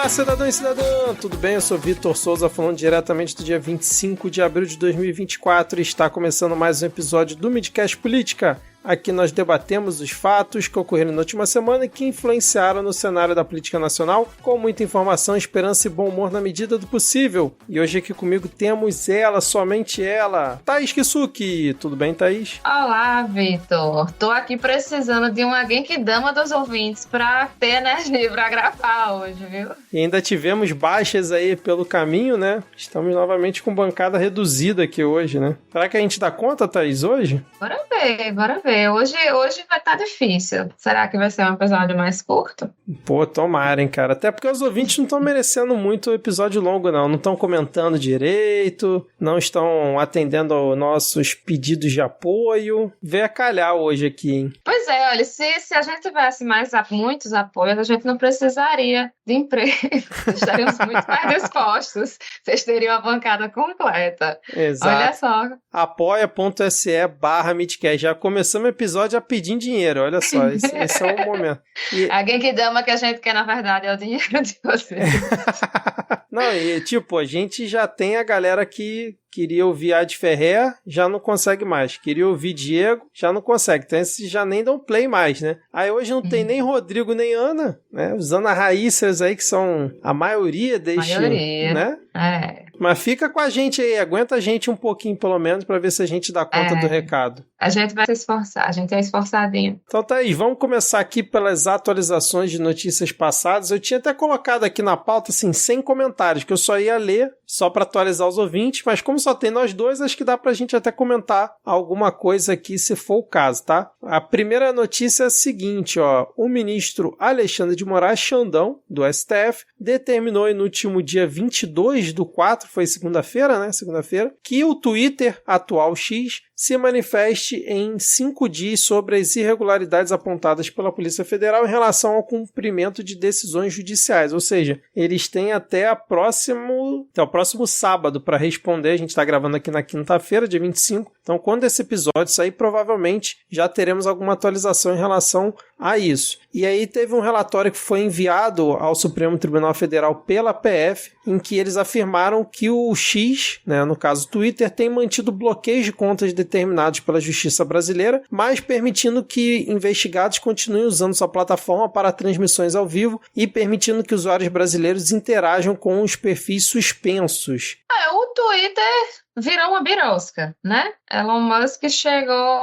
Olá, cidadão e cidadã, tudo bem? Eu sou Vitor Souza, falando diretamente do dia 25 de abril de 2024 e está começando mais um episódio do Midcast Política. Aqui nós debatemos os fatos que ocorreram na última semana e que influenciaram no cenário da política nacional, com muita informação, esperança e bom humor na medida do possível. E hoje aqui comigo temos ela, somente ela, Thaís Kisuki. Tudo bem, Thaís? Olá, Vitor. Tô aqui precisando de uma Genkidama dos ouvintes pra ter energia pra gravar hoje, viu? E ainda tivemos baixas aí pelo caminho, né? Estamos novamente com bancada reduzida aqui hoje, né? Será que a gente dá conta, Thaís, hoje? Bora ver. Hoje vai estar difícil. Será que vai ser um episódio mais curto? Pô, tomara, hein, cara. Até porque os ouvintes não estão merecendo muito episódio longo, não. Não estão comentando direito, não estão atendendo aos nossos pedidos de apoio. Vê a calhar hoje aqui, hein? Pois é, olha, se a gente tivesse muitos apoios, a gente não precisaria de emprego. Estaríamos muito mais dispostos. Vocês teriam a bancada completa. Exato. Olha só. apoia.se/Midcast. Já começamos o episódio a pedir dinheiro, olha só, esse é o momento. E... A Genkidama que a gente quer, na verdade, é o dinheiro de vocês. Não, e tipo, a gente já tem a galera que queria ouvir Ad Ferrer, já não consegue mais. Queria ouvir Diego, já não consegue. Então esses já nem dão play mais, né? Aí hoje não tem nem Rodrigo, nem Ana, né? Os Ana Raíssas aí, que são a maioria deste... né? É. Mas fica com a gente aí, aguenta a gente um pouquinho pelo menos pra ver se a gente dá conta do recado. A gente vai se esforçar, a gente é esforçadinho. Então tá aí, vamos começar aqui pelas atualizações de notícias passadas. Eu tinha até colocado aqui na pauta, assim, 100 comentários, que eu só ia ler, só pra atualizar os ouvintes, mas como só tem nós dois, acho que dá pra gente até comentar alguma coisa aqui, se for o caso, tá? A primeira notícia é a seguinte, ó, o ministro Alexandre de Moraes Xandão, do STF, determinou no último dia 22/4, foi segunda-feira, né? Segunda-feira, que o Twitter, atual X, se manifeste em 5 dias sobre as irregularidades apontadas pela Polícia Federal em relação ao cumprimento de decisões judiciais. Ou seja, eles têm até o próximo sábado para responder. A gente está gravando aqui na quinta-feira, dia 25. Então, quando esse episódio sair, provavelmente já teremos alguma atualização em relação a isso. E aí teve um relatório que foi enviado ao Supremo Tribunal Federal pela PF, em que eles afirmaram que o X, né, no caso o Twitter, tem mantido bloqueios de contas determinados pela Justiça brasileira, mas permitindo que investigados continuem usando sua plataforma para transmissões ao vivo e permitindo que usuários brasileiros interajam com os perfis suspensos. O Twitter virou uma birosca, né? Elon Musk chegou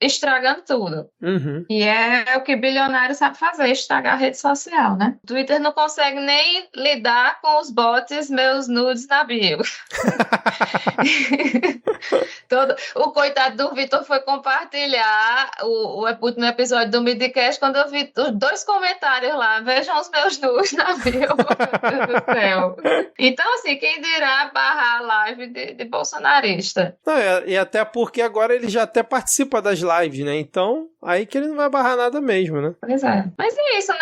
estragando tudo. Uhum. E é o que bilionário sabe fazer, estragar a rede social, né? O Twitter não consegue nem lidar com os bots meus nudes na bio. O coitado do Vitor foi compartilhar o último episódio do Midcast quando eu vi os 2 comentários lá. Vejam os meus nudes na bio. Meu Deus do céu. Então, assim, quem dirá barrar a live de bolsonarista? Não, e até porque agora ele já até participa das lives, né? Então, aí que ele não vai barrar nada mesmo, né? Pois é. Mas é isso, né?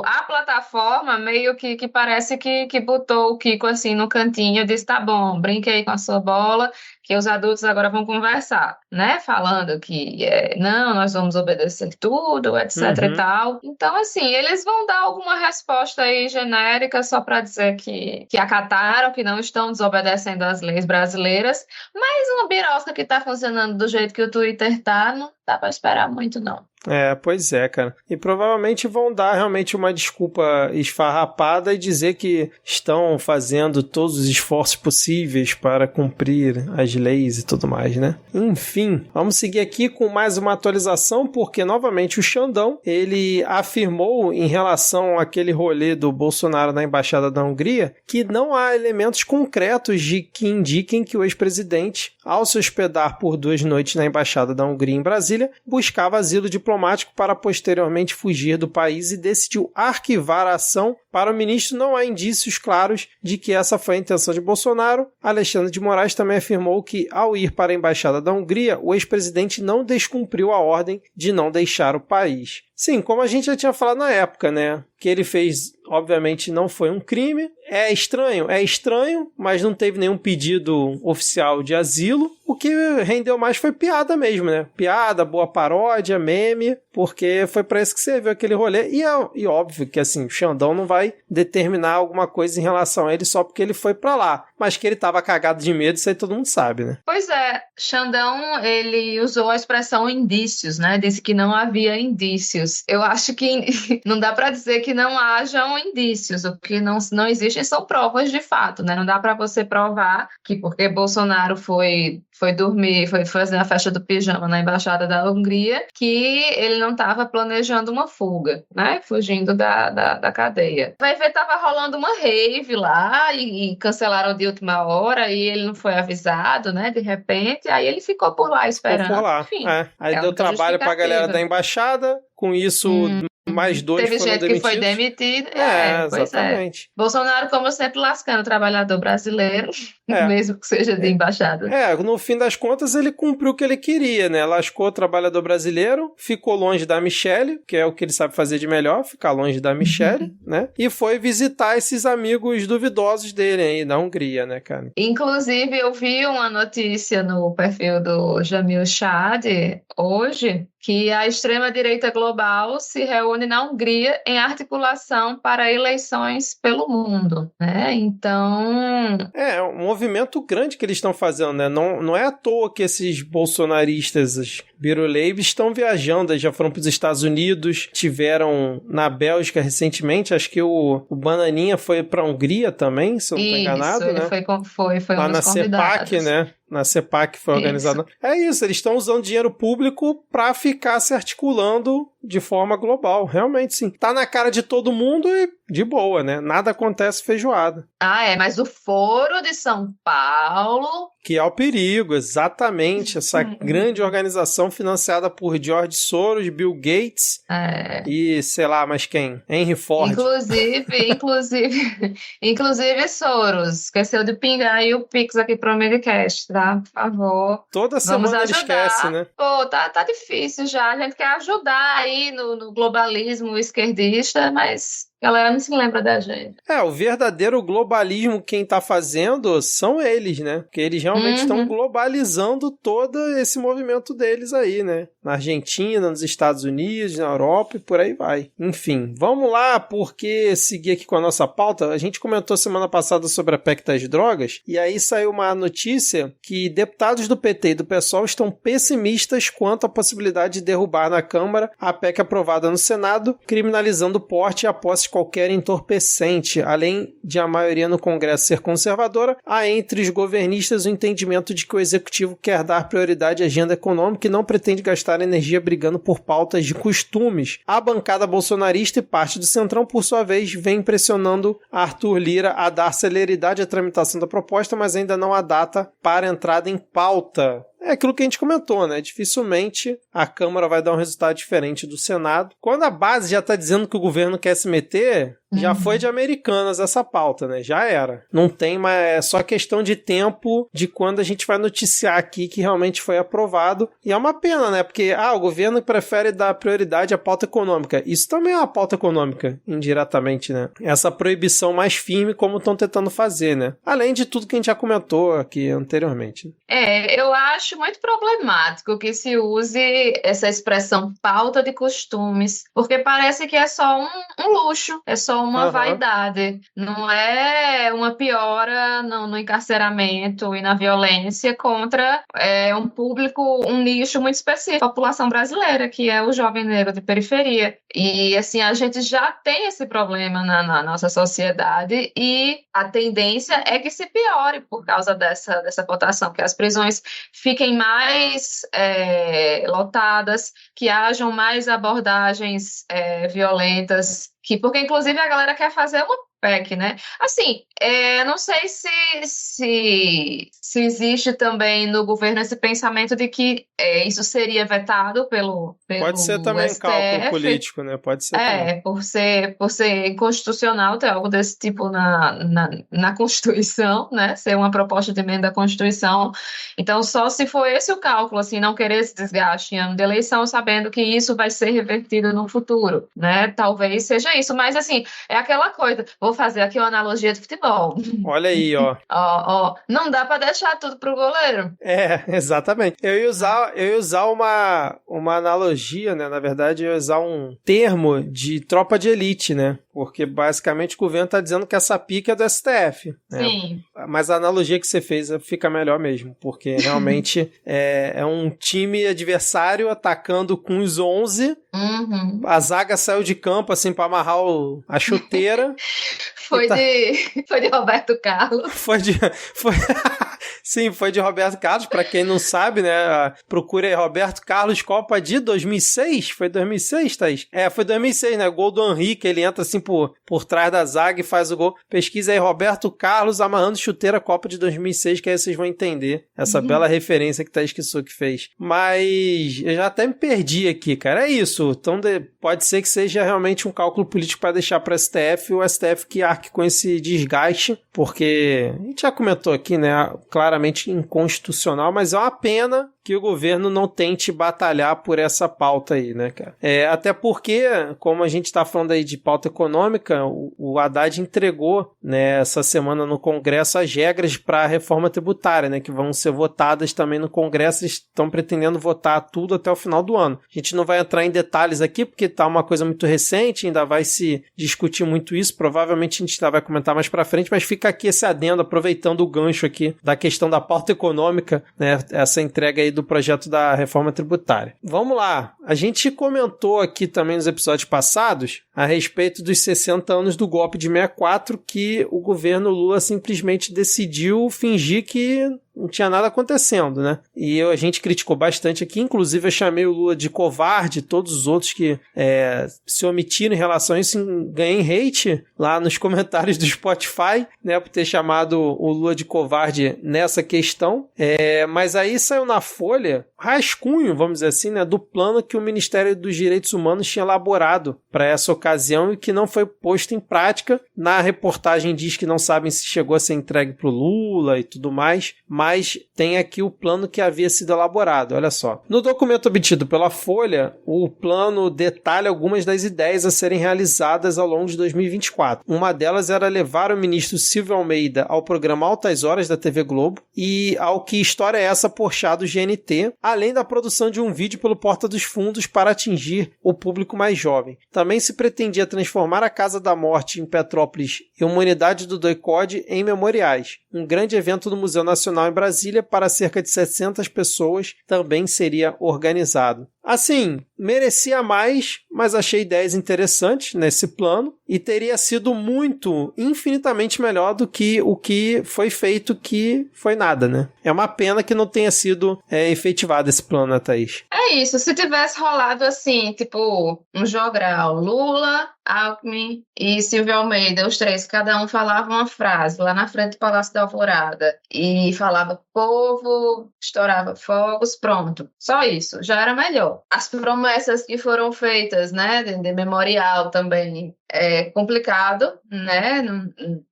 A plataforma meio que parece que botou o Kiko assim no cantinho e disse, tá bom, brinque aí com a sua bola, que os adultos agora vão conversar, né? Falando que não, nós vamos obedecer tudo, etc e tal. Então, assim, eles vão dar alguma resposta aí genérica só para dizer que acataram, que não estão desobedecendo às leis brasileiras, mas uma birosca que tá funcionando do jeito que o Twitter tá, não dá para esperar muito, não. Pois é, cara. E provavelmente vão dar realmente uma desculpa esfarrapada e dizer que estão fazendo todos os esforços possíveis para cumprir as leis e tudo mais, né? Enfim, vamos seguir aqui com mais uma atualização, porque novamente o Xandão, ele afirmou em relação àquele rolê do Bolsonaro na Embaixada da Hungria que não há elementos concretos que indiquem que o ex-presidente, ao se hospedar por 2 noites na Embaixada da Hungria em Brasília, buscava asilo diplomático para posteriormente fugir do país e decidiu arquivar a ação. Para o ministro, não há indícios claros de que essa foi a intenção de Bolsonaro. Alexandre de Moraes também afirmou que, ao ir para a Embaixada da Hungria, o ex-presidente não descumpriu a ordem de não deixar o país. Sim, como a gente já tinha falado na época, né? que ele fez, obviamente, não foi um crime. É estranho, mas não teve nenhum pedido oficial de asilo. O que rendeu mais foi piada mesmo, né? Piada, boa paródia, meme, porque foi pra isso que serviu aquele rolê. E óbvio que, assim, o Xandão não vai determinar alguma coisa em relação a ele só porque ele foi pra lá. Mas que ele tava cagado de medo, isso aí todo mundo sabe, né? Pois é, Xandão, ele usou a expressão indícios, né? Disse que não havia indícios. Eu acho que não dá pra dizer que não hajam indícios. O que não existem são provas de fato, né? Não dá pra você provar que porque Bolsonaro foi dormir, foi fazer a festa do pijama na Embaixada da Hungria, que ele não estava planejando uma fuga, né? Fugindo da cadeia. Vai ver, tava rolando uma rave lá e cancelaram de última hora e ele não foi avisado, né? De repente, aí ele ficou por lá esperando. Ficou por lá. Enfim, Aí deu trabalho pra galera da embaixada, com isso... Mais dois Teve foram gente demitidos. que foi demitida. Pois exatamente. Bolsonaro, como sempre, lascando o trabalhador brasileiro, mesmo que seja de embaixada. No fim das contas, ele cumpriu o que ele queria, né? Lascou o trabalhador brasileiro, ficou longe da Michelle, que é o que ele sabe fazer de melhor, ficar longe da Michelle, né? E foi visitar esses amigos duvidosos dele aí, na Hungria, né, cara? Inclusive, eu vi uma notícia no perfil do Jamil Chad hoje, que a extrema-direita global se reúne na Hungria em articulação para eleições pelo mundo, né? Então... É um movimento grande que eles estão fazendo, né? Não é à toa que esses bolsonaristas, os biruleibes, estão viajando, eles já foram para os Estados Unidos, tiveram na Bélgica recentemente, acho que o Bananinha foi para a Hungria também, se eu não estou enganado, ele né? foi lá um dos na convidados. CEPAC, né? Na CEPAC foi organizado. É isso, eles estão usando dinheiro público para ficar se articulando de forma global, realmente sim. Tá na cara de todo mundo e de boa, né? Nada acontece feijoada. Mas o Foro de São Paulo... Que é o perigo, exatamente. Essa grande organização financiada por George Soros, Bill Gates e sei lá, mas quem? Henry Ford. Inclusive Soros. Esqueceu de pingar aí o Pix aqui pro Medicast, tá? Por favor. Toda semana ele esquece, né? Pô, tá difícil já. A gente quer ajudar aí no globalismo esquerdista, mas... a galera não se lembra da gente. O verdadeiro globalismo quem tá fazendo são eles, né? Porque eles realmente estão globalizando todo esse movimento deles aí, né? Na Argentina, nos Estados Unidos, na Europa e por aí vai. Enfim, vamos lá, porque seguir aqui com a nossa pauta, a gente comentou semana passada sobre a PEC das drogas, e aí saiu uma notícia que deputados do PT e do PSOL estão pessimistas quanto à possibilidade de derrubar na Câmara a PEC aprovada no Senado, criminalizando o porte e a posse de qualquer entorpecente. Além de a maioria no Congresso ser conservadora, há entre os governistas o entendimento de que o Executivo quer dar prioridade à agenda econômica e não pretende gastar energia brigando por pautas de costumes. A bancada bolsonarista e parte do Centrão, por sua vez, vem pressionando Arthur Lira a dar celeridade à tramitação da proposta, mas ainda não há data para entrada em pauta. É aquilo que a gente comentou, né? Dificilmente a Câmara vai dar um resultado diferente do Senado. Quando a base já está dizendo que o governo quer se meter, já foi de Americanas essa pauta, né? Já era. Não tem, mas é só questão de tempo de quando a gente vai noticiar aqui que realmente foi aprovado. E é uma pena, né? Porque, o governo prefere dar prioridade à pauta econômica. Isso também é uma pauta econômica, indiretamente, né? Essa proibição mais firme como estão tentando fazer, né? Além de tudo que a gente já comentou aqui anteriormente. Eu acho muito problemático que se use essa expressão pauta de costumes, porque parece que é só um luxo, é só uma vaidade, não é uma piora no encarceramento e na violência contra um público, um nicho muito específico, a população brasileira, que é o jovem negro de periferia. E assim, a gente já tem esse problema na nossa sociedade e a tendência é que se piore por causa dessa votação, que as prisões fiquem mais lotadas, que hajam mais abordagens violentas, porque inclusive a galera quer fazer uma PEC, né? Assim, não sei se existe também no governo esse pensamento de que isso seria vetado pelo Pode ser também cálculo STF. político, né? Pode ser também. Por ser inconstitucional ter algo desse tipo na Constituição, né? Ser uma proposta de emenda à Constituição. Então, só se for esse o cálculo, assim, não querer esse desgaste em ano de eleição, sabendo que isso vai ser revertido no futuro, né? Talvez seja isso. Mas, assim, é aquela coisa. Vou fazer aqui uma analogia de futebol. Olha aí, ó. Não dá para deixar tudo pro goleiro. Exatamente. Eu ia usar uma analogia, né? Na verdade, eu ia usar um termo de tropa de elite, né? Porque basicamente o governo está dizendo que essa pica é do STF. Sim. Né? Mas a analogia que você fez fica melhor mesmo, porque realmente é um time adversário atacando com os 11. Uhum. A zaga saiu de campo assim para amarrar a chuteira. Foi de Roberto Carlos. Sim, foi de Roberto Carlos, para quem não sabe, né? Procure aí Roberto Carlos, Copa de 2006? Foi 2006, Thaís? Foi 2006, né? Gol do Henrique, ele entra assim por trás da zaga e faz o gol. Pesquisa aí Roberto Carlos amarrando chuteira Copa de 2006, que aí vocês vão entender essa bela referência que Thaís Kisuki fez. Mas eu já até me perdi aqui, cara. É isso. Então pode ser que seja realmente um cálculo político para deixar para o STF, o STF que arque com esse desgaste, porque a gente já comentou aqui, né? Claramente inconstitucional, mas é uma pena que o governo não tente batalhar por essa pauta aí, né, cara? Até porque, como a gente tá falando aí de pauta econômica, o Haddad entregou, né, essa semana no Congresso as regras para a reforma tributária, né, que vão ser votadas também no Congresso. Eles estão pretendendo votar tudo até o final do ano. A gente não vai entrar em detalhes aqui, porque tá uma coisa muito recente, ainda vai se discutir muito isso, provavelmente a gente ainda vai comentar mais para frente, mas fica aqui esse adendo, aproveitando o gancho aqui da questão da pauta econômica, né, essa entrega aí do projeto da reforma tributária. Vamos lá, a gente comentou aqui também nos episódios passados a respeito dos 60 anos do golpe de 64, que o governo Lula simplesmente decidiu fingir que não tinha nada acontecendo, né? E a gente criticou bastante aqui, inclusive eu chamei o Lula de covarde, todos os outros que se omitiram em relação a isso, ganhei hate lá nos comentários do Spotify, né, por ter chamado o Lula de covarde nessa questão. Mas aí saiu na Folha rascunho, vamos dizer assim, né, do plano que o Ministério dos Direitos Humanos tinha elaborado para essa ocasião e que não foi posto em prática. Na reportagem diz que não sabem se chegou a ser entregue para o Lula e tudo mais, mas tem aqui o plano que havia sido elaborado, olha só. No documento obtido pela Folha, o plano detalha algumas das ideias a serem realizadas ao longo de 2024. Uma delas era levar o ministro Silvio Almeida ao programa Altas Horas da TV Globo e ao Que História é Essa? Porchat do GNT, além da produção de um vídeo pelo Porta dos Fundos para atingir o público mais jovem. Também se pretendia transformar a Casa da Morte em Petrópolis e uma unidade do DOI-CODE em memoriais. Um grande evento do Museu Nacional em Brasília para cerca de 700 pessoas também seria organizado. Assim, merecia mais, mas achei ideias interessantes nesse plano e teria sido infinitamente melhor do que o que foi feito, que foi nada, né? É uma pena que não tenha sido efetivado esse plano, né, Thaís? É isso, se tivesse rolado assim, tipo, um jogral, Lula, Alckmin e Silvio Almeida, os três, cada um falava uma frase lá na frente do Palácio da Alvorada e falava povo, estourava fogos, pronto. Só isso, já era melhor. As promessas que foram feitas, né, de memorial também, é complicado, né,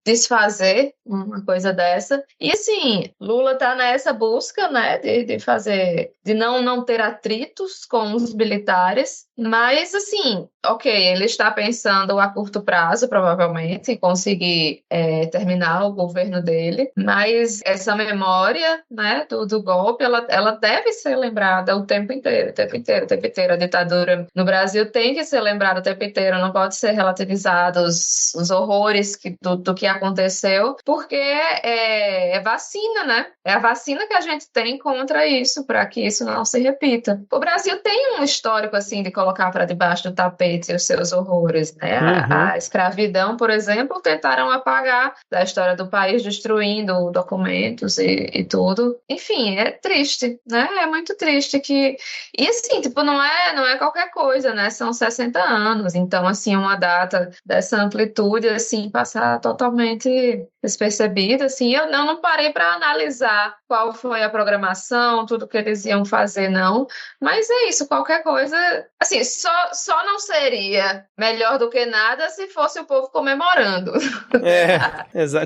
desfazer uma coisa dessa. E assim, Lula tá nessa busca, né, de fazer, de não ter atritos com os militares, mas assim, ok, ele está pensando a curto prazo, provavelmente, em conseguir terminar o governo dele, mas essa memória, né, do golpe, ela deve ser lembrada o tempo inteiro, o tempo inteiro, o tempo inteiro. A ditadura no Brasil tem que ser lembrada o tempo inteiro, não pode ser relativizado os horrores do que aconteceu, porque é vacina, né? É a vacina que a gente tem contra isso, para que isso não se repita. O Brasil tem um histórico, assim, de colocar para debaixo do tapete os seus horrores, né? A escravidão, por exemplo, tentaram apagar da história do país, destruindo documentos e tudo. Enfim, é triste, né? É muito triste E assim, tipo, não é qualquer coisa, né? São 60 anos, então, assim, uma data trata dessa amplitude, assim, passar totalmente despercebida, assim. Eu não parei para analisar qual foi a programação, tudo que eles iam fazer, não. Mas é isso, qualquer coisa... Assim, só não seria melhor do que nada se fosse o povo comemorando.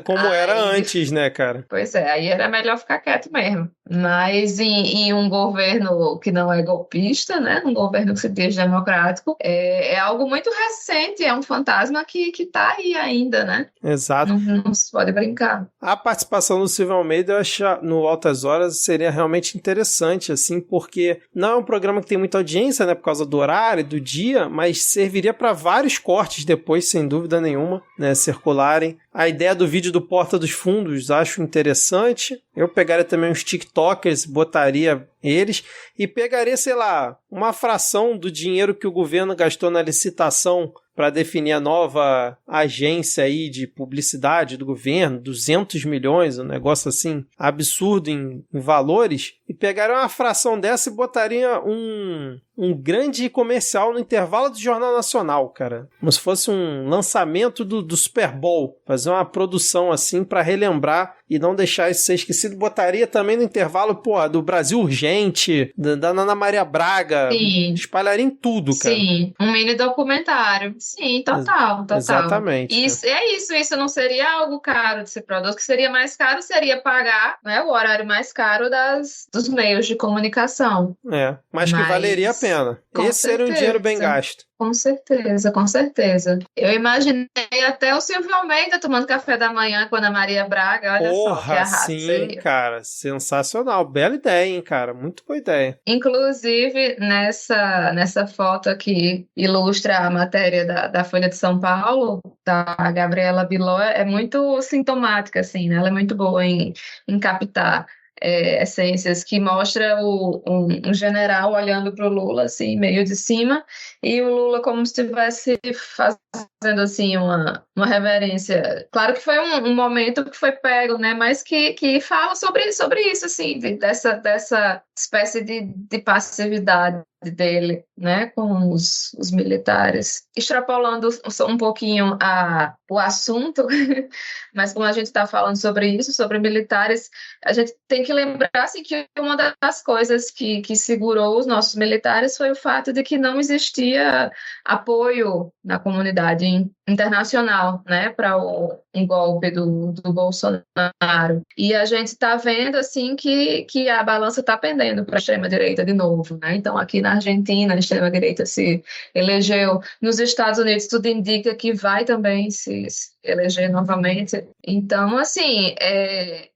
Como era antes, né, cara? Pois é, aí era melhor ficar quieto mesmo. Mas em um governo que não é golpista, né, um governo que se diz democrático, é algo muito recente, é um fantasma que tá aí ainda, né? Exato. Não se pode brincar. A participação do Silvio Almeida, eu acho, no Altas Horas seria realmente interessante, assim, porque não é um programa que tem muita audiência, né, por causa do horário, do dia, mas serviria para vários cortes depois, sem dúvida nenhuma, né, circularem. A ideia do vídeo do Porta dos Fundos acho interessante. Eu pegaria também uns TikTokers, botaria eles e pegaria, sei lá, uma fração do dinheiro que o governo gastou na licitação para definir a nova agência aí de publicidade do governo, 200 milhões, um negócio assim absurdo em valores, e pegaria uma fração dessa e botaria um grande comercial no intervalo do Jornal Nacional, cara. Como se fosse um lançamento do Super Bowl. Fazer uma produção assim para relembrar e não deixar isso ser esquecido. Botaria também no intervalo, do Brasil Urgente, da Ana Maria Braga. Sim. Espalharia em tudo, cara. Sim, um mini documentário. Sim, total. Exatamente. Isso não seria algo caro de ser produto. O que seria mais caro seria pagar, né, o horário mais caro dos meios de comunicação. Mas que valeria a pena. Esse seria um dinheiro bem gasto. Com certeza, com certeza. Eu imaginei até o Silvio Almeida tomando café da manhã com a Ana Maria Braga. Olha só que arraso sim, seria. Cara. Sensacional. Bela ideia, hein, cara. Muito boa ideia. Inclusive, nessa foto aqui, ilustra a matéria da Folha de São Paulo, da Gabriela Biló, é muito sintomática, assim, né? Ela é muito boa em captar essências, que mostra um general olhando para o Lula, assim, meio de cima, e o Lula como se estivesse fazendo, assim, uma reverência. Claro que foi um momento que foi pego, né, mas que fala sobre isso, assim, dessa espécie de passividade dele, né, com os militares. Extrapolando um pouquinho o assunto, mas como a gente está falando sobre isso, sobre militares, a gente tem que lembrar, assim, que uma das coisas que segurou os nossos militares foi o fato de que não existia apoio na comunidade internacional, né, para um golpe do Bolsonaro. E a gente está vendo, assim, que a balança está pendendo para a extrema-direita de novo, né? Então, aqui na Argentina, a extrema-direita se elegeu. Nos Estados Unidos, tudo indica que vai também se eleger novamente. Então, assim,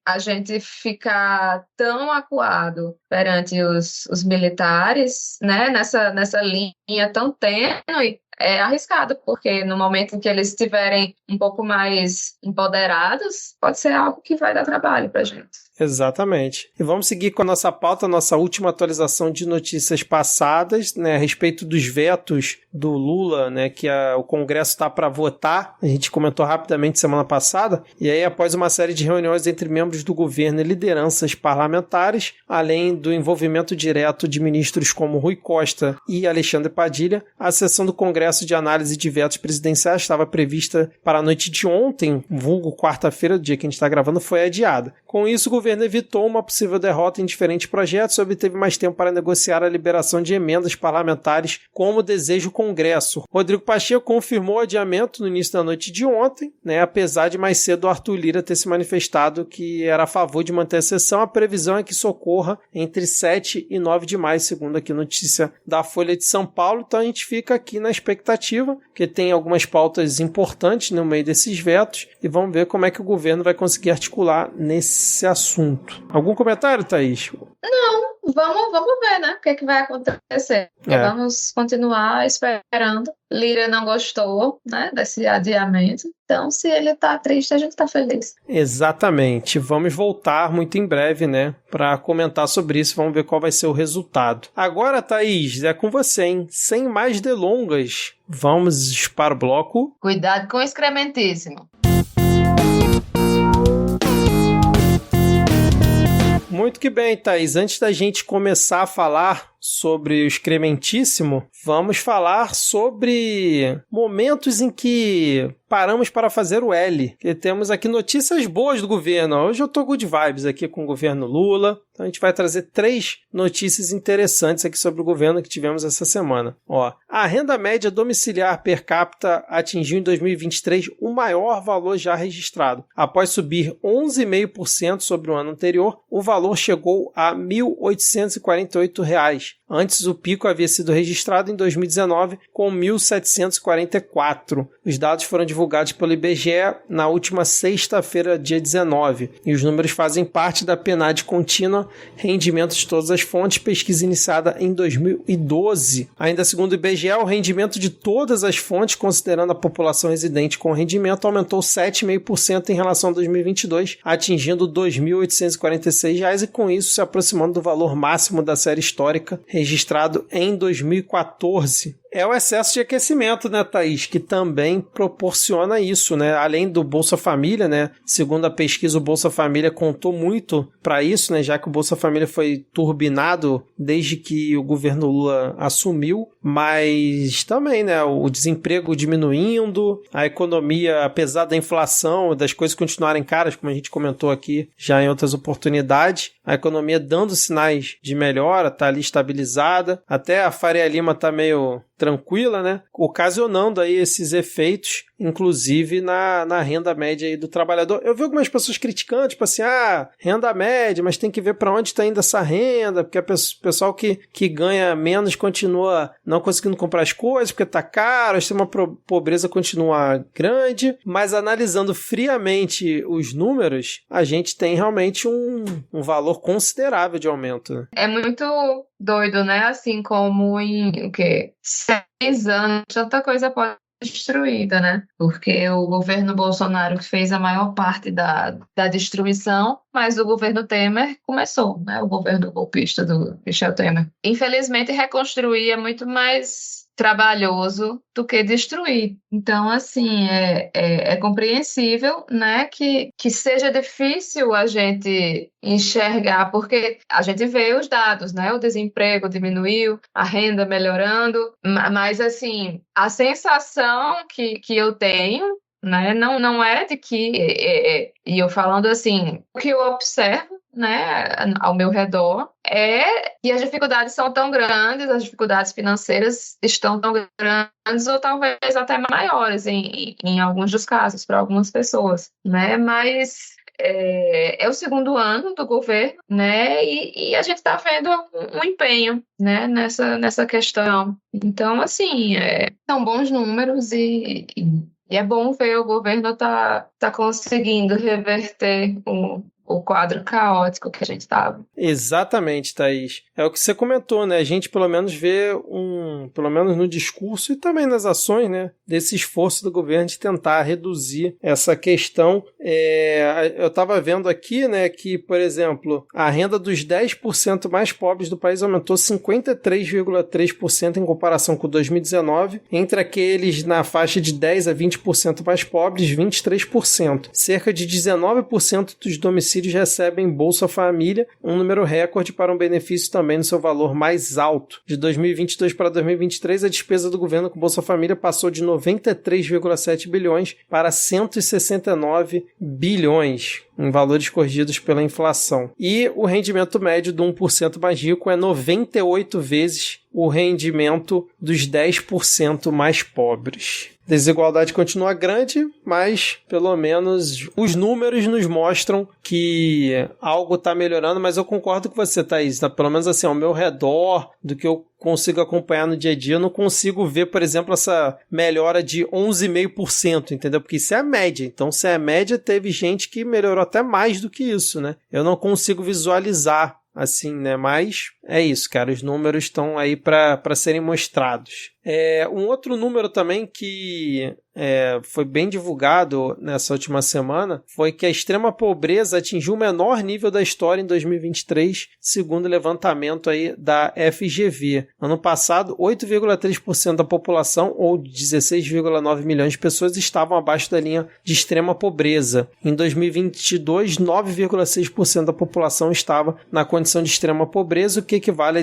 a gente ficar tão acuado perante os militares, né, nessa linha tão tênue, é arriscado, porque no momento em que eles estiverem um pouco mais empoderados, pode ser algo que vai dar trabalho para a gente. Exatamente. E vamos seguir com a nossa pauta, nossa última atualização de notícias passadas, né, a respeito dos vetos do Lula, né, que o Congresso está para votar. A gente comentou rapidamente semana passada. E aí, após uma série de reuniões entre membros do governo e lideranças parlamentares, além do envolvimento direto de ministros como Rui Costa e Alexandre Padilha, a sessão do Congresso de análise de vetos presidenciais estava prevista para a noite de ontem, vulgo quarta-feira, do dia que a gente está gravando, foi adiada. Com isso, o governo evitou uma possível derrota em diferentes projetos e obteve mais tempo para negociar a liberação de emendas parlamentares, como deseja o Congresso. Rodrigo Pacheco confirmou o adiamento no início da noite de ontem, né, apesar de mais cedo o Arthur Lira ter se manifestado que era a favor de manter a sessão. A previsão é que isso ocorra entre 7 e 9 de maio, segundo aqui a notícia da Folha de São Paulo. Então a gente fica aqui na expectativa, porque tem algumas pautas importantes no meio desses vetos, e vamos ver como é que o governo vai conseguir articular nesse assunto. Algum comentário, Thaís? Não, vamos ver, né? O que é que vai acontecer. Vamos continuar esperando. Lira não gostou, né, desse adiamento. Então, se ele tá triste, a gente tá feliz. Exatamente. Vamos voltar muito em breve, né, para comentar sobre isso. Vamos ver qual vai ser o resultado. Agora, Thaís, é com você, hein? Sem mais delongas, vamos para o bloco. Cuidado com o excrementíssimo. Muito que bem, Thaís. Antes da gente começar a falar sobre o Excrementíssimo, vamos falar sobre momentos em que paramos para fazer o L. Que temos aqui notícias boas do governo. Hoje eu tô good vibes aqui com o governo Lula. Então a gente vai trazer 3 notícias interessantes aqui sobre o governo que tivemos essa semana. Ó, a renda média domiciliar per capita atingiu em 2023 o maior valor já registrado. Após subir 11,5% sobre o ano anterior, o valor chegou a R$ 1.848. Antes, o pico havia sido registrado em 2019 com 1.744. Os dados foram divulgados pelo IBGE na última sexta-feira, dia 19, e os números fazem parte da PNAD contínua, rendimento de todas as fontes, pesquisa iniciada em 2012. Ainda segundo o IBGE, o rendimento de todas as fontes, considerando a população residente com rendimento, aumentou 7,5% em relação a 2022, atingindo R$ 2.846 e com isso se aproximando do valor máximo da série histórica, registrado em 2014. É o excesso de aquecimento, né, Thaís, que também proporciona isso, né? Além do Bolsa Família, né? Segundo a pesquisa, o Bolsa Família contou muito para isso, né? Já que o Bolsa Família foi turbinado desde que o governo Lula assumiu, mas também, né? O desemprego diminuindo, a economia, apesar da inflação, das coisas continuarem caras, como a gente comentou aqui já em outras oportunidades, a economia dando sinais de melhora, tá ali estabilizada, até a Faria Lima tá meio tranquila, né? Ocasionando aí esses efeitos, inclusive na renda média aí do trabalhador. Eu vi algumas pessoas criticando, tipo assim, renda média, mas tem que ver para onde está indo essa renda, porque o pessoal que ganha menos continua não conseguindo comprar as coisas, porque tá caro, a extrema pobreza continua grande, mas analisando friamente os números, a gente tem realmente um valor considerável de aumento, né? É muito doido, né? Assim como em o quê? 6 anos, tanta coisa pode ser destruída, né? Porque o governo Bolsonaro fez a maior parte da destruição, mas o governo Temer começou, né? O governo golpista do Michel Temer. Infelizmente, reconstruir é muito mais trabalhoso do que destruir. Então, assim, é compreensível, né, que seja difícil a gente enxergar, porque a gente vê os dados, né, o desemprego diminuiu, a renda melhorando, mas, assim, a sensação que eu tenho, né, não é de que, e eu falando assim, o que eu observo, né, ao meu redor, é que as dificuldades são tão grandes, as dificuldades financeiras estão tão grandes ou talvez até maiores em alguns dos casos, para algumas pessoas, né, mas é o segundo ano do governo, né, e a gente está vendo um empenho, né, nessa questão. Então, assim, são bons números e é bom ver o governo tá conseguindo reverter o quadro caótico que a gente estava. Exatamente, Thaís. É o que você comentou, né? A gente pelo menos vê pelo menos no discurso e também nas ações, né? Desse esforço do governo de tentar reduzir essa questão. Eu estava vendo aqui, né, que, por exemplo, a renda dos 10% mais pobres do país aumentou 53,3% em comparação com 2019, entre aqueles na faixa de 10 a 20% mais pobres, 23%. Cerca de 19% dos domicílios recebem Bolsa Família, um número recorde para um benefício também no seu valor mais alto. De 2022 para 2023, a despesa do governo com Bolsa Família passou de 93,7 bilhões para 169 bilhões, em valores corrigidos pela inflação. E o rendimento médio do 1% mais rico é 98 vezes o rendimento dos 10% mais pobres. A desigualdade continua grande, mas pelo menos os números nos mostram que algo está melhorando, mas eu concordo com você, Thaís. Pelo menos assim, ao meu redor, do que eu consigo acompanhar no dia a dia, eu não consigo ver, por exemplo, essa melhora de 11,5%, entendeu? Porque isso é a média. Então, se é a média, teve gente que melhorou até mais do que isso, né? Eu não consigo visualizar assim, né? Mas é isso, cara. Os números estão aí para serem mostrados. Um outro número também que foi bem divulgado nessa última semana foi que a extrema pobreza atingiu o menor nível da história em 2023, segundo o levantamento aí da FGV. Ano passado, 8,3% da população, ou 16,9 milhões de pessoas, estavam abaixo da linha de extrema pobreza. Em 2022, 9,6% da população estava na condição de extrema pobreza, o que equivale a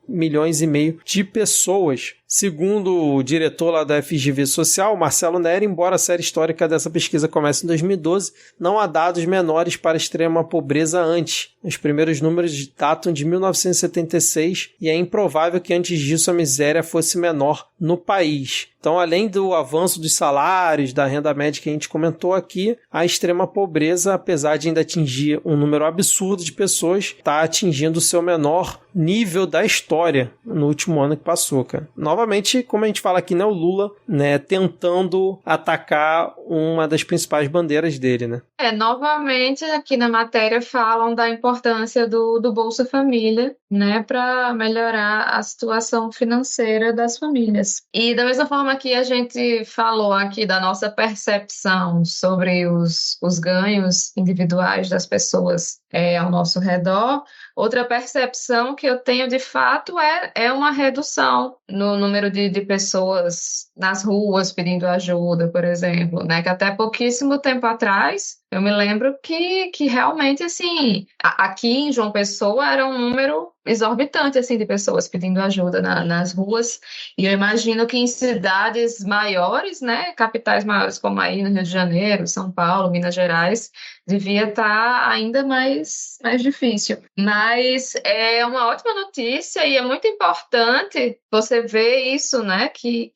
milhões e meio de pessoas. Segundo o diretor lá da FGV Social, Marcelo Neri, embora a série histórica dessa pesquisa comece em 2012, não há dados menores para a extrema pobreza antes. Os primeiros números datam de 1976 e é improvável que antes disso a miséria fosse menor no país. Então, além do avanço dos salários, da renda média que a gente comentou aqui, a extrema pobreza, apesar de ainda atingir um número absurdo de pessoas, está atingindo o seu menor nível da história no último ano que passou, cara. Novamente, como a gente fala aqui, né, o Lula, né, tentando atacar uma das principais bandeiras dele, né? Novamente, aqui na matéria falam da importância do Bolsa Família, né, para melhorar a situação financeira das famílias. E da mesma forma que a gente falou aqui da nossa percepção sobre os ganhos individuais das pessoas ao nosso redor, outra percepção que eu tenho de fato é uma redução no número de pessoas nas ruas pedindo ajuda, por exemplo, né? Que até pouquíssimo tempo atrás eu me lembro que realmente, assim, aqui em João Pessoa era um número exorbitante, assim, de pessoas pedindo ajuda nas ruas, e eu imagino que em cidades maiores, né, capitais maiores como aí no Rio de Janeiro, São Paulo, Minas Gerais, devia estar ainda mais difícil. Mas é uma ótima notícia e é muito importante você ver isso, né, que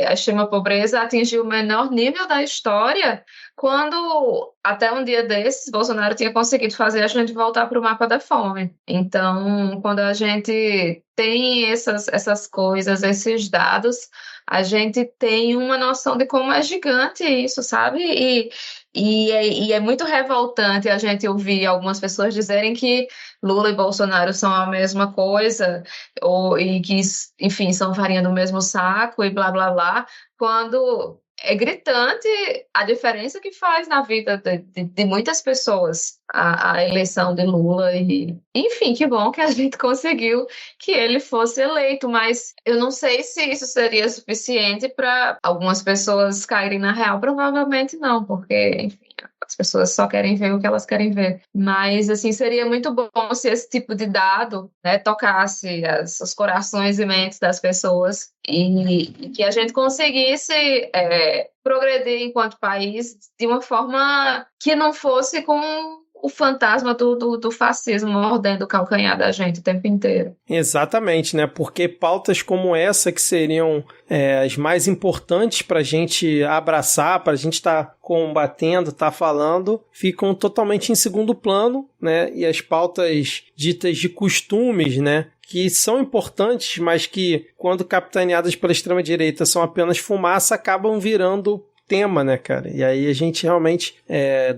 a extrema pobreza atingiu o menor nível da história, quando até um dia desses, Bolsonaro tinha conseguido fazer a gente voltar para o mapa da fome. Então, quando a gente tem essas coisas, esses dados, a gente tem uma noção de como é gigante isso, sabe? E é muito revoltante a gente ouvir algumas pessoas dizerem que Lula e Bolsonaro são a mesma coisa, e que, enfim, são farinha do mesmo saco e blá, blá, blá, quando é gritante a diferença que faz na vida de muitas pessoas a eleição de Lula. E, enfim, que bom que a gente conseguiu que ele fosse eleito, mas eu não sei se isso seria suficiente para algumas pessoas caírem na real. Provavelmente não, porque, enfim, as pessoas só querem ver o que elas querem ver. Mas, assim, seria muito bom se esse tipo de dado, né, tocasse os corações e mentes das pessoas e que a gente conseguisse progredir enquanto país de uma forma que não fosse com o fantasma do fascismo mordendo o calcanhar da gente o tempo inteiro. Exatamente, né? Porque pautas como essa, que seriam as mais importantes para a gente abraçar, para a gente estar combatendo, estar falando, ficam totalmente em segundo plano, né? E as pautas ditas de costumes, né, que são importantes, mas que, quando capitaneadas pela extrema-direita, são apenas fumaça, acabam virando tema, né, cara? E aí a gente realmente,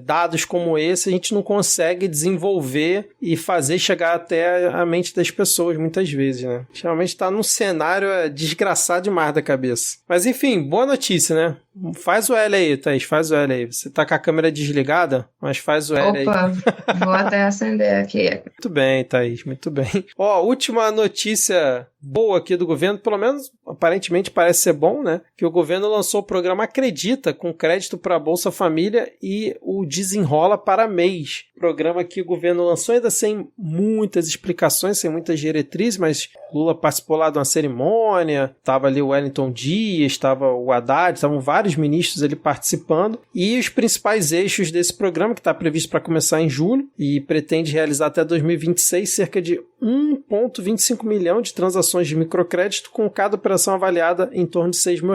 dados como esse, a gente não consegue desenvolver e fazer chegar até a mente das pessoas, muitas vezes, né? Realmente tá num cenário desgraçado demais da cabeça. Mas enfim, boa notícia, né? Faz o L aí, Thaís, faz o L aí. Você tá com a câmera desligada, mas faz o L aí. Opa, vou até acender aqui. Muito bem, Thaís, muito bem. Ó, última notícia boa aqui do governo, pelo menos aparentemente parece ser bom, né? Que o governo lançou o programa Acredita, com crédito para Bolsa Família e o Desenrola para mês. Programa que o governo lançou ainda sem muitas explicações, sem muitas diretrizes, mas Lula participou lá de uma cerimônia, estava ali o Wellington Dias, estava o Haddad, estavam vários ministros ali participando, e os principais eixos desse programa, que está previsto para começar em julho e pretende realizar até 2026 cerca de 1,25 milhão de transações de microcrédito, com cada operação avaliada em torno de R$6 mil,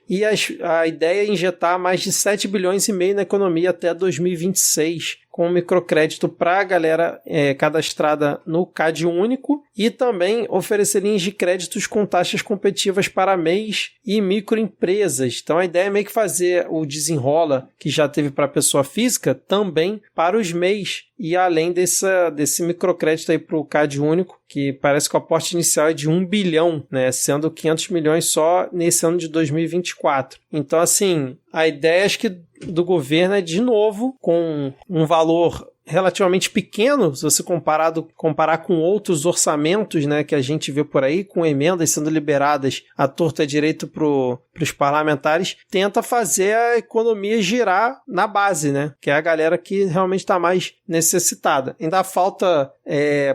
e a ideia é injetar mais de 7 bilhões e meio na economia até 2026, com microcrédito para a galera cadastrada no CAD único, e também oferecer linhas de créditos com taxas competitivas para MEIs e microempresas. Então a ideia é meio que fazer o Desenrola, que já teve para pessoa física, também para os MEIs, e além desse microcrédito aí para o CAD único, que parece que o aporte inicial é de 1 bilhão, né, sendo 500 milhões só nesse ano de 2024. Então, assim, a ideia, acho que, do governo é, de novo, com um valor relativamente pequeno, se você comparar com outros orçamentos, né, que a gente vê por aí, com emendas sendo liberadas à torta e à direito para os parlamentares, tenta fazer a economia girar na base, né, que é a galera que realmente está mais necessitada. Ainda falta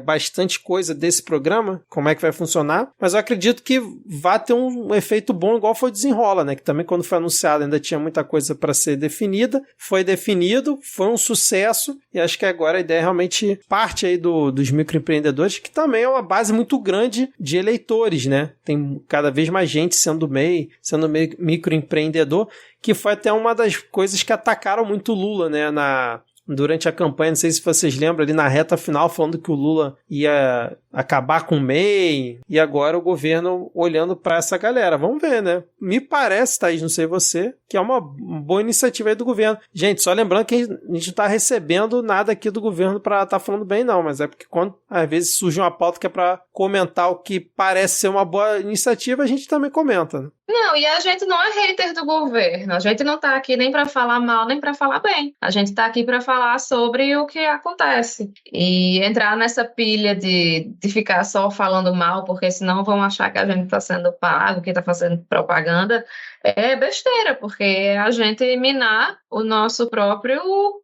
bastante coisa desse programa, como é que vai funcionar, mas eu acredito que vai ter um efeito bom igual foi o Desenrola, né, que também quando foi anunciado ainda tinha muita coisa para ser definida, foi definido, foi um sucesso, e acho que agora a ideia é realmente parte aí dos microempreendedores, que também é uma base muito grande de eleitores, né, tem cada vez mais gente sendo microempreendedor, que foi até uma das coisas que atacaram muito o Lula, né, durante a campanha, não sei se vocês lembram, ali na reta final, falando que o Lula ia acabar com o MEI, e agora o governo olhando para essa galera. Vamos ver, né? Me parece, Thaís, não sei você, que é uma boa iniciativa aí do governo. Gente, só lembrando que a gente não está recebendo nada aqui do governo para estar falando bem, não, mas é porque quando às vezes surge uma pauta que é para comentar o que parece ser uma boa iniciativa, a gente também comenta, né? Não, e a gente não é hater do governo, a gente não está aqui nem para falar mal, nem para falar bem. A gente está aqui para falar sobre o que acontece. E entrar nessa pilha de ficar só falando mal, porque senão vão achar que a gente está sendo pago, que está fazendo propaganda, é besteira, porque é a gente minar o nosso próprio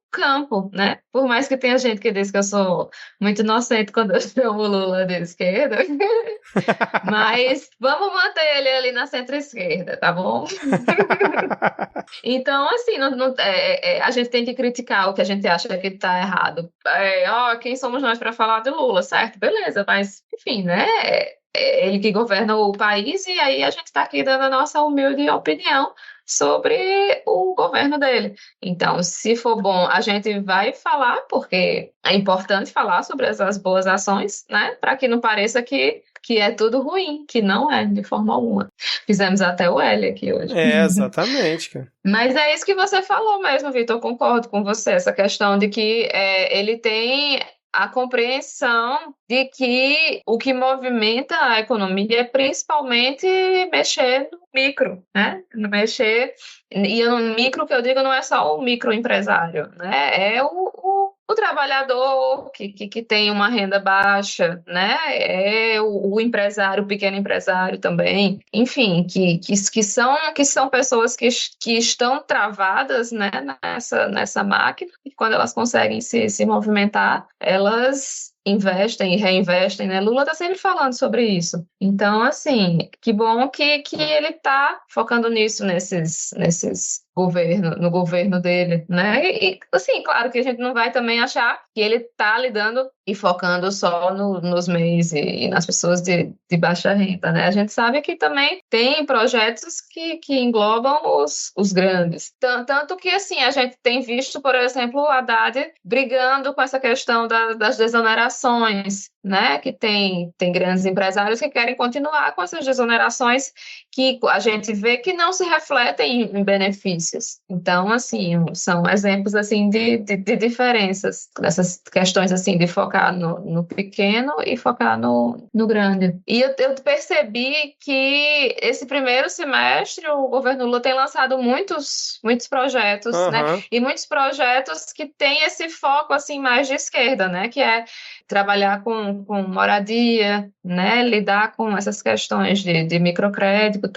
campo, né? Por mais que tenha gente que diz que eu sou muito inocente quando eu chamo o Lula de esquerda, mas vamos manter ele ali na centro-esquerda, tá bom? Então, assim, a gente tem que criticar o que a gente acha que tá errado. Quem somos nós para falar de Lula, certo? Beleza, mas, enfim, né? É ele que governa o país e aí a gente está aqui dando a nossa humilde opinião sobre o governo dele. Então, se for bom, a gente vai falar, porque é importante falar sobre essas boas ações, né? Para que não pareça que é tudo ruim, que não é, de forma alguma. Fizemos até o L aqui hoje. Exatamente, cara. Mas é isso que você falou mesmo, Vitor, eu concordo com você, essa questão de que ele tem a compreensão de que o que movimenta a economia é principalmente mexer no micro, né? Mexer, e no micro que eu digo não é só o microempresário, né? É o trabalhador que tem uma renda baixa, né? É o empresário, o pequeno empresário também, enfim, que são pessoas que estão travadas, né, nessa máquina, e quando elas conseguem se movimentar, elas investem e reinvestem, né? Lula está sempre falando sobre isso. Então, assim, que bom que ele está focando nisso no governo dele, né? E, assim, claro que a gente não vai também achar que ele está lidando e focando só nos MEIs e nas pessoas de baixa renda, né? A gente sabe que também tem projetos que englobam os grandes. Tanto que, assim, a gente tem visto, por exemplo, o Haddad brigando com essa questão das desonerações, né? Que tem grandes empresários que querem continuar com essas desonerações que a gente vê que não se refletem em benefícios. Então, assim, são exemplos, assim, de diferenças, dessas questões, assim, de focar no pequeno e focar no grande. E eu percebi que esse primeiro semestre o governo Lula tem lançado muitos projetos, né? E muitos projetos que têm esse foco, assim, mais de esquerda, né? Que é trabalhar com moradia, né? Lidar com essas questões de microcrédito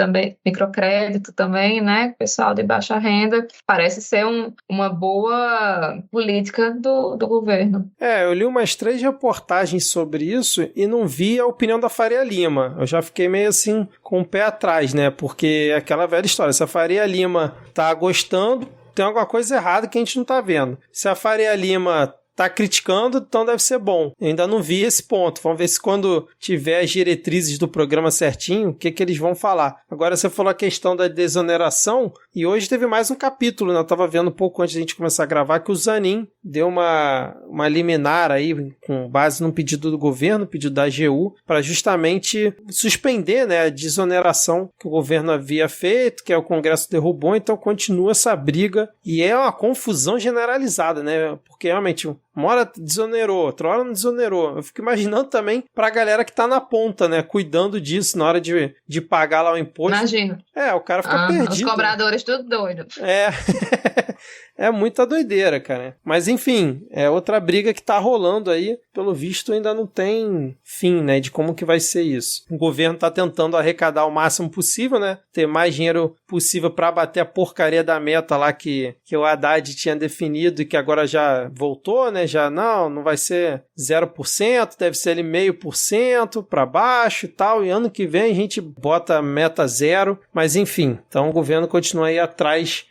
também, né? Pessoal de baixa renda. Parece ser uma boa política do governo. Eu li umas 3 reportagens sobre isso e não vi a opinião da Faria Lima. Eu já fiquei meio assim com o pé atrás, né? Porque é aquela velha história, se a Faria Lima tá gostando, tem alguma coisa errada que a gente não tá vendo. Se a Faria Lima tá criticando, então deve ser bom. Eu ainda não vi esse ponto. Vamos ver se quando tiver as diretrizes do programa certinho, o que eles vão falar. Agora você falou a questão da desoneração e hoje teve mais um capítulo, né? Eu tava vendo um pouco antes da gente começar a gravar que o Zanin deu uma liminar aí com base num pedido do governo, pedido da AGU, para justamente suspender, né, a desoneração que o governo havia feito, que o Congresso derrubou, então continua essa briga e é uma confusão generalizada, né? Porque realmente uma hora desonerou, outra hora não desonerou. Eu fico imaginando também pra galera que tá na ponta, né? Cuidando disso na hora de pagar lá o imposto. Imagina. O cara fica perdido. Os cobradores tudo doido. É muita doideira, cara. Mas enfim, é outra briga que tá rolando aí. Pelo visto ainda não tem fim, né, de como que vai ser isso. O governo tá tentando arrecadar o máximo possível, né, ter mais dinheiro possível para bater a porcaria da meta lá que o Haddad tinha definido e que agora já voltou, né, já não vai ser 0%, deve ser ali 0,5% para baixo e tal, e ano que vem a gente bota a meta zero, mas enfim, então o governo continua aí atrás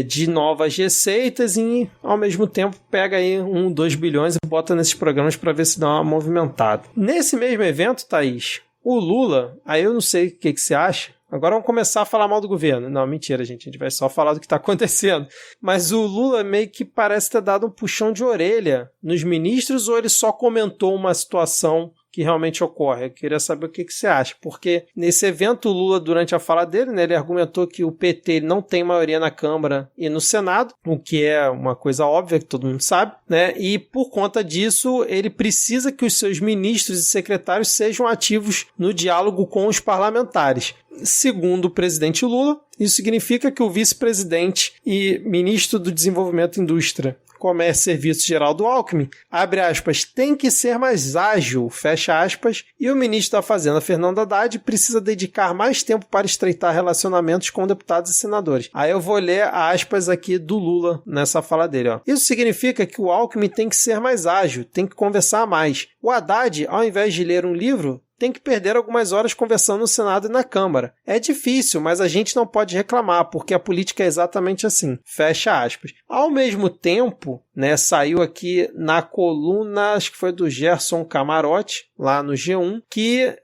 de novas receitas e ao mesmo tempo pega aí 2 bilhões e bota nesses programas para ver se dá uma movimentada. Nesse mesmo evento, Thaís, o Lula, aí eu não sei o que você acha, agora vamos começar a falar mal do governo. Não, mentira, gente, a gente vai só falar do que está acontecendo. Mas o Lula meio que parece ter dado um puxão de orelha nos ministros ou ele só comentou uma situação que realmente ocorre? Eu queria saber o que você acha, porque nesse evento o Lula, durante a fala dele, né, ele argumentou que o PT não tem maioria na Câmara e no Senado, o que é uma coisa óbvia que todo mundo sabe, né, e por conta disso ele precisa que os seus ministros e secretários sejam ativos no diálogo com os parlamentares. Segundo o presidente Lula, isso significa que o vice-presidente e ministro do Desenvolvimento e Indústria, Comércio e Serviços Geraldo Alckmin, abre aspas, tem que ser mais ágil, fecha aspas, e o ministro da Fazenda, Fernando Haddad, precisa dedicar mais tempo para estreitar relacionamentos com deputados e senadores. Aí eu vou ler aspas aqui do Lula nessa fala dele. Ó. Isso significa que o Alckmin tem que ser mais ágil, tem que conversar mais. O Haddad, ao invés de ler um livro, tem que perder algumas horas conversando no Senado e na Câmara. É difícil, mas a gente não pode reclamar, porque a política é exatamente assim. Fecha aspas. Ao mesmo tempo, né, saiu aqui na coluna, acho que foi do Gerson Camarote, lá no G1, que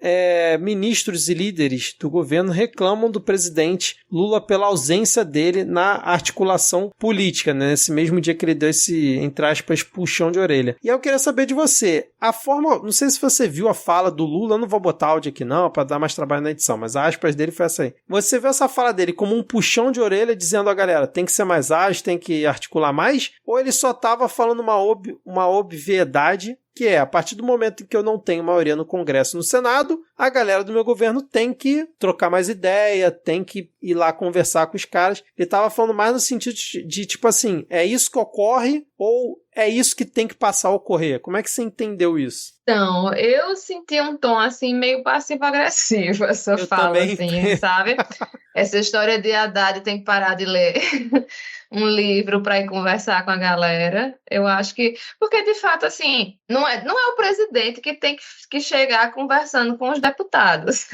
ministros e líderes do governo reclamam do presidente Lula pela ausência dele na articulação política, né, nesse mesmo dia que ele deu esse, entre aspas, puxão de orelha. E eu queria saber de você, a forma, não sei se você viu a fala do Lula, eu não vou botar áudio aqui não, para dar mais trabalho na edição, mas a aspas dele foi essa aí. Você viu essa fala dele como um puxão de orelha dizendo a galera, tem que ser mais ágil, tem que articular mais? Ou ele só estava falando uma obviedade, que é, a partir do momento em que eu não tenho maioria no Congresso e no Senado, a galera do meu governo tem que trocar mais ideia, tem que ir lá conversar com os caras. Ele estava falando mais no sentido de tipo assim, é isso que ocorre ou é isso que tem que passar a ocorrer? Como é que você entendeu isso? Então, eu senti um tom assim meio passivo-agressivo essa fala, também. Assim, sabe? Essa história de Haddad tem que parar de ler um livro para ir conversar com a galera. Eu acho que, porque de fato assim, não é o presidente que tem que chegar conversando com os deputados.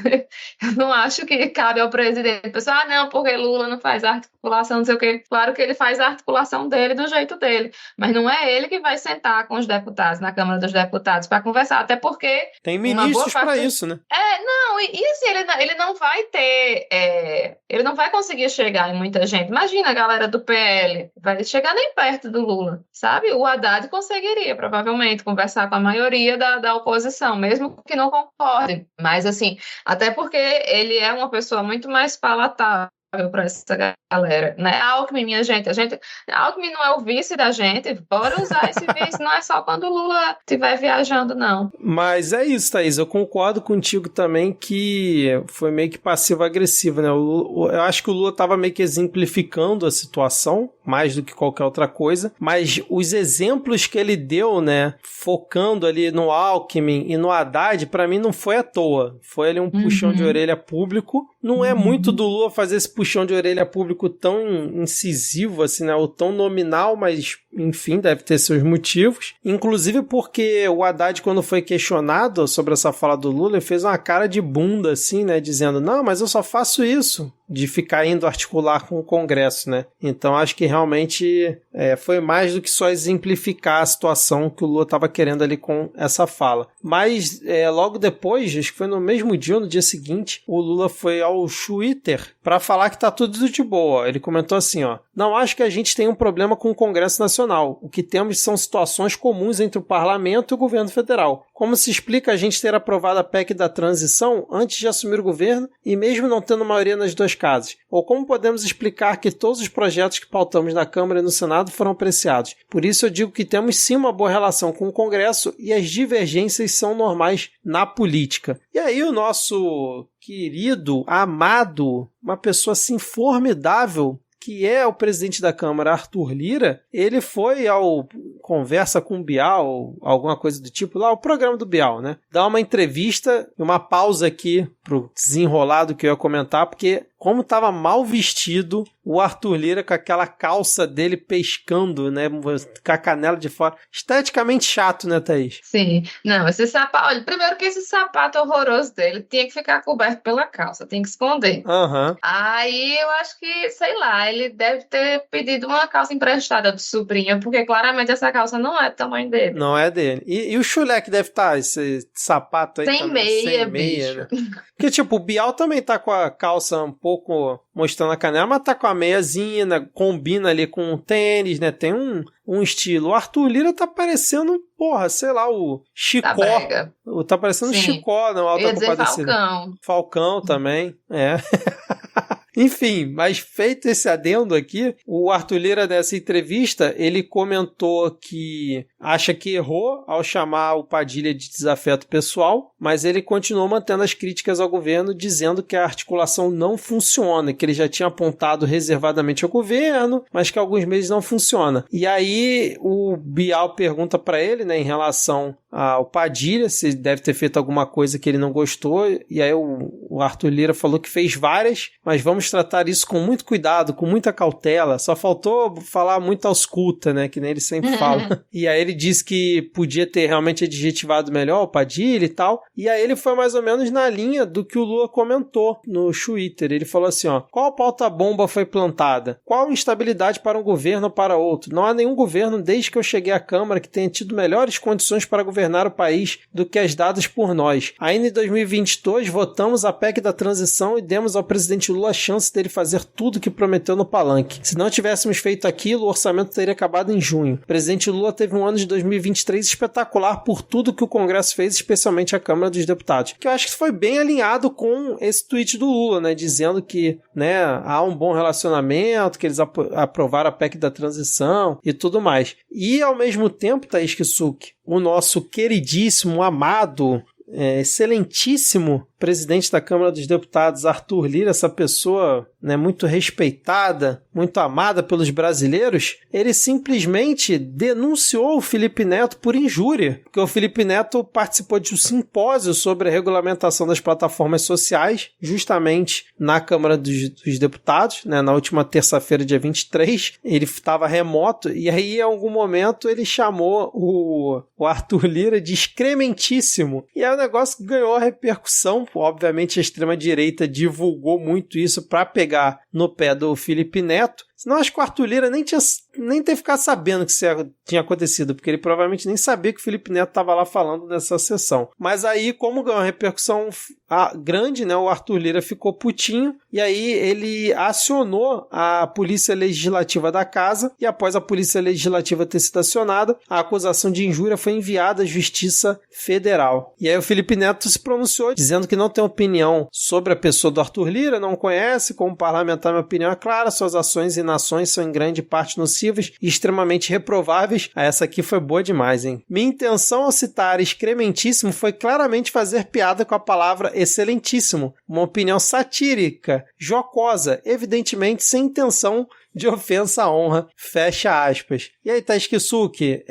Eu não acho que cabe ao presidente pensar, não, porque Lula não faz articulação, não sei o quê. Claro que ele faz a articulação dele do jeito dele, mas não é ele que vai sentar com os deputados na Câmara dos Deputados para conversar, até porque tem ministros para isso, né? Não, e assim, ele não vai ter, ele não vai conseguir chegar em muita gente. Imagina a galera do PL, vai chegar nem perto do Lula, sabe? O Haddad conseguiria, provavelmente, conversar com a maioria da oposição, mesmo que não concorde. Mas, assim, até porque ele é uma pessoa muito mais palatável para essa galera, né? Alckmin, minha gente, Alckmin não é o vice da gente, bora usar esse vice, não é só quando o Lula estiver viajando, não. Mas é isso, Thaís, eu concordo contigo também que foi meio que passivo-agressivo, né? Eu acho que o Lula estava meio que exemplificando a situação, mais do que qualquer outra coisa, mas os exemplos que ele deu, né, focando ali no Alckmin e no Haddad, para mim não foi à toa, foi ali um puxão de orelha público, não é muito do Lula fazer esse puxão de orelha público tão incisivo, assim, né, ou tão nominal, mas enfim, deve ter seus motivos, inclusive porque o Haddad, quando foi questionado sobre essa fala do Lula, ele fez uma cara de bunda, assim, né, dizendo, não, mas eu só faço isso, de ficar indo articular com o Congresso, né? Então acho que realmente foi mais do que só exemplificar a situação que o Lula estava querendo ali com essa fala. Mas logo depois, acho que foi no mesmo dia ou no dia seguinte, o Lula foi ao Twitter para falar que tá tudo de boa. Ele comentou assim, ó, não acho que a gente tenha um problema com o Congresso Nacional. O que temos são situações comuns entre o Parlamento e o governo federal. Como se explica a gente ter aprovado a PEC da transição antes de assumir o governo e mesmo não tendo maioria nas duas casas? Ou como podemos explicar que todos os projetos que pautamos na Câmara e no Senado foram apreciados? Por isso eu digo que temos sim uma boa relação com o Congresso e as divergências são normais na política. E aí o nosso querido, amado, uma pessoa assim formidável, que é o presidente da Câmara, Arthur Lira, ele foi ao Conversa com o Bial, alguma coisa do tipo, lá o programa do Bial, né? Dá uma entrevista, uma pausa aqui pro desenrolado que eu ia comentar, porque como tava mal vestido o Arthur Lira com aquela calça dele pescando, né? Com a canela de fora. Esteticamente chato, né, Thaís? Sim. Não, esse sapato... Olha, primeiro que esse sapato horroroso dele tinha que ficar coberto pela calça, tem que esconder. Aham. Aí eu acho que, sei lá, ele deve ter pedido uma calça emprestada do sobrinho, porque claramente essa calça não é do tamanho dele. Não é dele. E o chulé que deve estar, esse sapato aí Sem também, meia, sem meia, bicho. né? Porque, tipo, o Bial também tá com a calça um pouco mostrando a canela, mas tá com a meiazinha, né? Combina ali com o tênis, né? Tem um estilo. O Arthur Lira tá parecendo, porra, sei lá, o Chicó. Tá brega. Tá parecendo o Sim. Chicó, não, Eu Alta ia dizer Compadecida. Falcão. Falcão também, é. Enfim, mas feito esse adendo aqui, o Arthur Lira, nessa entrevista, ele comentou que acha que errou ao chamar o Padilha de desafeto pessoal, mas ele continuou mantendo as críticas ao governo, dizendo que a articulação não funciona, que ele já tinha apontado reservadamente ao governo, mas que há alguns meses não funciona. E aí o Bial pergunta para ele, né, em relação ao Padilha, se deve ter feito alguma coisa que ele não gostou, e aí o Arthur Lira falou que fez várias, mas vamos tratar isso com muito cuidado, com muita cautela, só faltou falar muito aos escuta, né, que nem ele sempre fala. E aí ele disse que podia ter realmente adjetivado melhor o Padilha e tal, e aí ele foi mais ou menos na linha do que o Lula comentou no Twitter. Ele falou assim, ó, qual pauta-bomba foi plantada? Qual instabilidade para um governo ou para outro? Não há nenhum governo desde que eu cheguei à Câmara que tenha tido melhores condições para governar o país do que as dadas por nós. Ainda em 2022, votamos a PEC da transição e demos ao presidente Lula a chance dele fazer tudo o que prometeu no palanque. Se não tivéssemos feito aquilo, o orçamento teria acabado em junho. O presidente Lula teve um ano de 2023 espetacular por tudo que o Congresso fez, especialmente a Câmara dos Deputados. Que eu acho que foi bem alinhado com esse tweet do Lula, né, dizendo que, né, há um bom relacionamento, que eles aprovaram a PEC da transição e tudo mais. E, ao mesmo tempo, Thaís Kisuki, o nosso queridíssimo, amado, excelentíssimo presidente da Câmara dos Deputados, Arthur Lira, essa pessoa, né, muito respeitada, muito amada pelos brasileiros, ele simplesmente denunciou o Felipe Neto por injúria, porque o Felipe Neto participou de um simpósio sobre a regulamentação das plataformas sociais, justamente na Câmara dos Deputados, né, na última terça-feira, dia 23, ele estava remoto, e aí em algum momento ele chamou o Arthur Lira de excrementíssimo, e aí o negócio ganhou repercussão. Obviamente a extrema-direita divulgou muito isso para pegar no pé do Felipe Neto. Senão acho que o Arthur Lira nem ter ficado sabendo que isso tinha acontecido, porque ele provavelmente nem sabia que o Felipe Neto estava lá falando nessa sessão. Mas aí, como ganhou uma repercussão grande, né, o Arthur Lira ficou putinho, e aí ele acionou a Polícia Legislativa da Casa, e após a Polícia Legislativa ter sido acionada, a acusação de injúria foi enviada à Justiça Federal. E aí o Felipe Neto se pronunciou, dizendo que não tem opinião sobre a pessoa do Arthur Lira, não conhece, como parlamentar minha opinião é clara, suas ações e nações são em grande parte nocivas e extremamente reprováveis. Essa aqui foi boa demais, hein? Minha intenção ao citar excrementíssimo foi claramente fazer piada com a palavra excelentíssimo, uma opinião satírica, jocosa, evidentemente sem intenção de ofensa à honra, fecha aspas. E aí, Thaís Kisuki,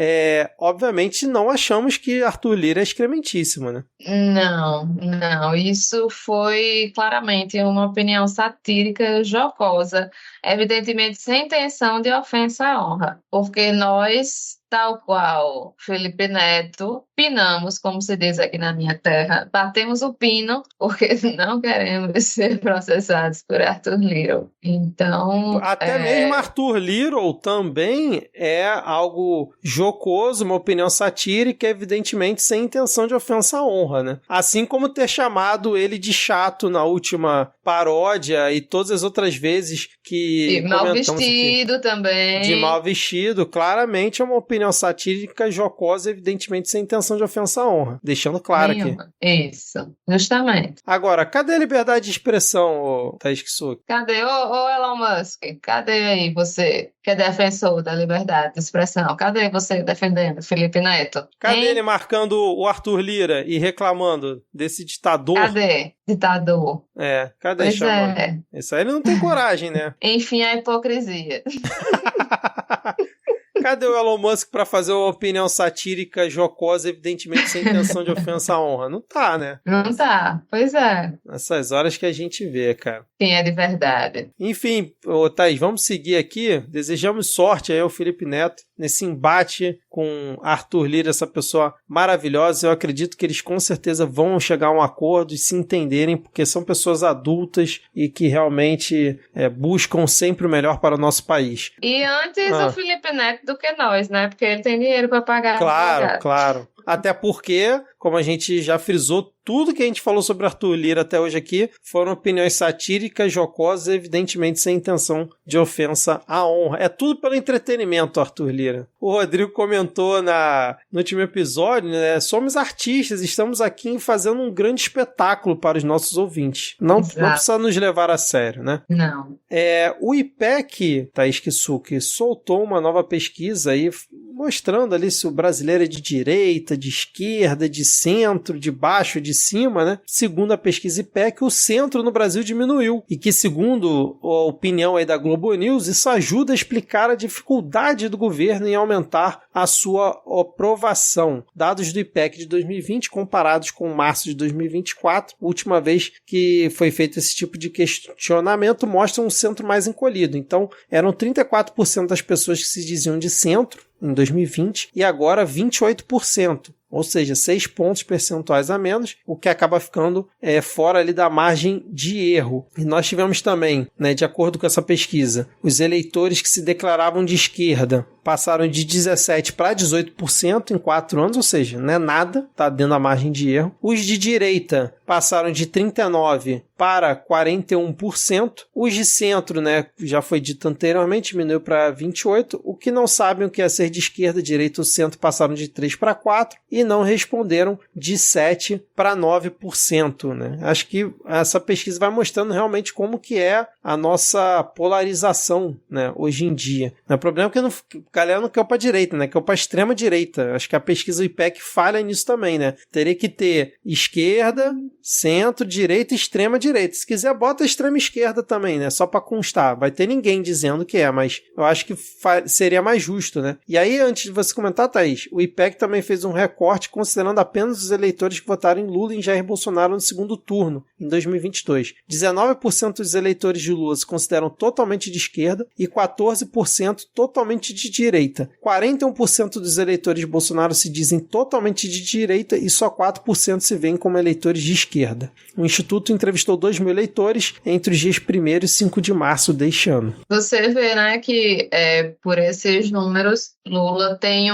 obviamente não achamos que Arthur Lira é excrementíssimo, né? Não, isso foi claramente uma opinião satírica, jocosa, evidentemente sem intenção de ofensa à honra, porque nós, tal qual Felipe Neto, pinamos, como se diz aqui na minha terra, batemos o pino, porque não queremos ser processados por Arthur Lira. Então... Até mesmo Arthur Lira também é algo jocoso, uma opinião satírica, evidentemente sem intenção de ofensa à honra, né? Assim como ter chamado ele de chato na última paródia e todas as outras vezes que mal vestido aqui. Também. De mal vestido, claramente é uma opinião opinião satírica, jocosa, evidentemente sem intenção de ofensa à honra. Deixando claro aqui. Isso, justamente. Agora, cadê a liberdade de expressão, Thaís Kisuki? Cadê o Elon Musk? Cadê aí você, que é defensor da liberdade de expressão? Cadê você defendendo Felipe Neto? Cadê ele marcando o Arthur Lira e reclamando desse ditador? Cadê? Ditador. Cadê Pois chamando? é. Isso aí ele não tem coragem, né? Enfim, a hipocrisia. Cadê o Elon Musk pra fazer uma opinião satírica, jocosa, evidentemente sem intenção de ofensa à honra? Não tá, né? Não tá, pois é. Nessas horas que a gente vê, cara. Quem é de verdade. Enfim, Thaís, vamos seguir aqui. Desejamos sorte aí ao Felipe Neto nesse embate com Arthur Lira, essa pessoa maravilhosa. Eu acredito que eles com certeza vão chegar a um acordo e se entenderem, porque são pessoas adultas e que realmente buscam sempre o melhor para o nosso país. E antes o Felipe Neto do que nós, né? Porque ele tem dinheiro para pagar. Claro. Até porque, como a gente já frisou, tudo que a gente falou sobre Arthur Lira até hoje aqui foram opiniões satíricas, jocosas, evidentemente sem intenção de ofensa à honra. É tudo pelo entretenimento, Arthur Lira. O Rodrigo comentou no último episódio, né? Somos artistas, estamos aqui fazendo um grande espetáculo para os nossos ouvintes. Não precisa nos levar a sério, né? Não. O IPEC, Thaís Kisuki, soltou uma nova pesquisa aí mostrando ali se o brasileiro é de direita, de esquerda, de centro, de baixo, de cima, né? Segundo a pesquisa IPEC, o centro no Brasil diminuiu e que, segundo a opinião aí da Globo News, isso ajuda a explicar a dificuldade do governo em aumentar a sua aprovação. Dados do IPEC de 2020 comparados com março de 2024, última vez que foi feito esse tipo de questionamento, mostram um centro mais encolhido. Então, eram 34% das pessoas que se diziam de centro em 2020 e agora 28%. Ou seja, 6 pontos percentuais a menos, o que acaba ficando fora ali da margem de erro. E nós tivemos também, né, de acordo com essa pesquisa, os eleitores que se declaravam de esquerda passaram de 17% para 18% em 4 anos, ou seja, não é nada, está dentro da margem de erro. Os de direita passaram de 39% para 41%. Os de centro, né, já foi dito anteriormente, diminuiu para 28%. O que não sabem o que é ser de esquerda, direita ou centro passaram de 3% para 4% e não responderam de 7% para 9%. Né? Acho que essa pesquisa vai mostrando realmente como que é a nossa polarização, né, hoje em dia. O problema é que a galera não quer para a direita, né, quer para a extrema direita. Acho que a pesquisa do IPEC falha nisso também. Né? Teria que ter esquerda, centro, direita e extrema direita. Se quiser, bota a extrema esquerda também, né? Só para constar. Vai ter ninguém dizendo que é, mas eu acho que seria mais justo, né? E aí, antes de você comentar, Thaís, o IPEC também fez um recorte considerando apenas os eleitores que votaram em Lula e em Jair Bolsonaro no segundo turno, em 2022. 19% dos eleitores de Lula se consideram totalmente de esquerda e 14% totalmente de direita. 41% dos eleitores de Bolsonaro se dizem totalmente de direita e só 4% se veem como eleitores de esquerda. O Instituto entrevistou 2.000 eleitores entre os dias 1º e 5 de março deste ano. Você vê, né, que por esses números, Lula tem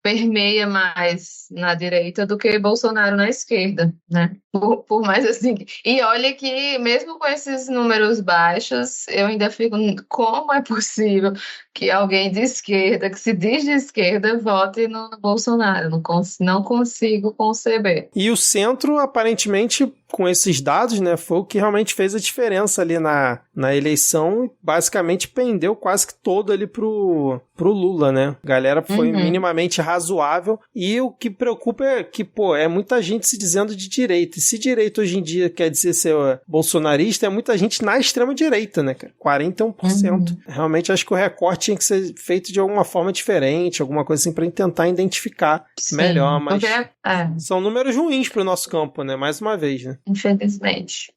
permeia mais na direita do que Bolsonaro na esquerda, né? Por mais assim. E olha que, mesmo com esses números baixos, eu ainda fico, como é possível que alguém de esquerda, que se diz de esquerda, vote no Bolsonaro? Não consigo conceber. E o centro, aparentemente, com esses dados, né, foi o que realmente fez a diferença ali na eleição, basicamente pendeu quase que todo ali pro Lula, né? A galera foi minimamente razoável, e o que preocupa é que, é muita gente se dizendo de direita, e se direita hoje em dia quer dizer ser bolsonarista, é muita gente na extrema direita, né, cara? 41%. Realmente acho que o recorte tinha que ser feito de alguma forma diferente, alguma coisa assim, pra tentar identificar melhor, mas são números ruins pro nosso campo, né? Mais uma vez, né? Infelizmente.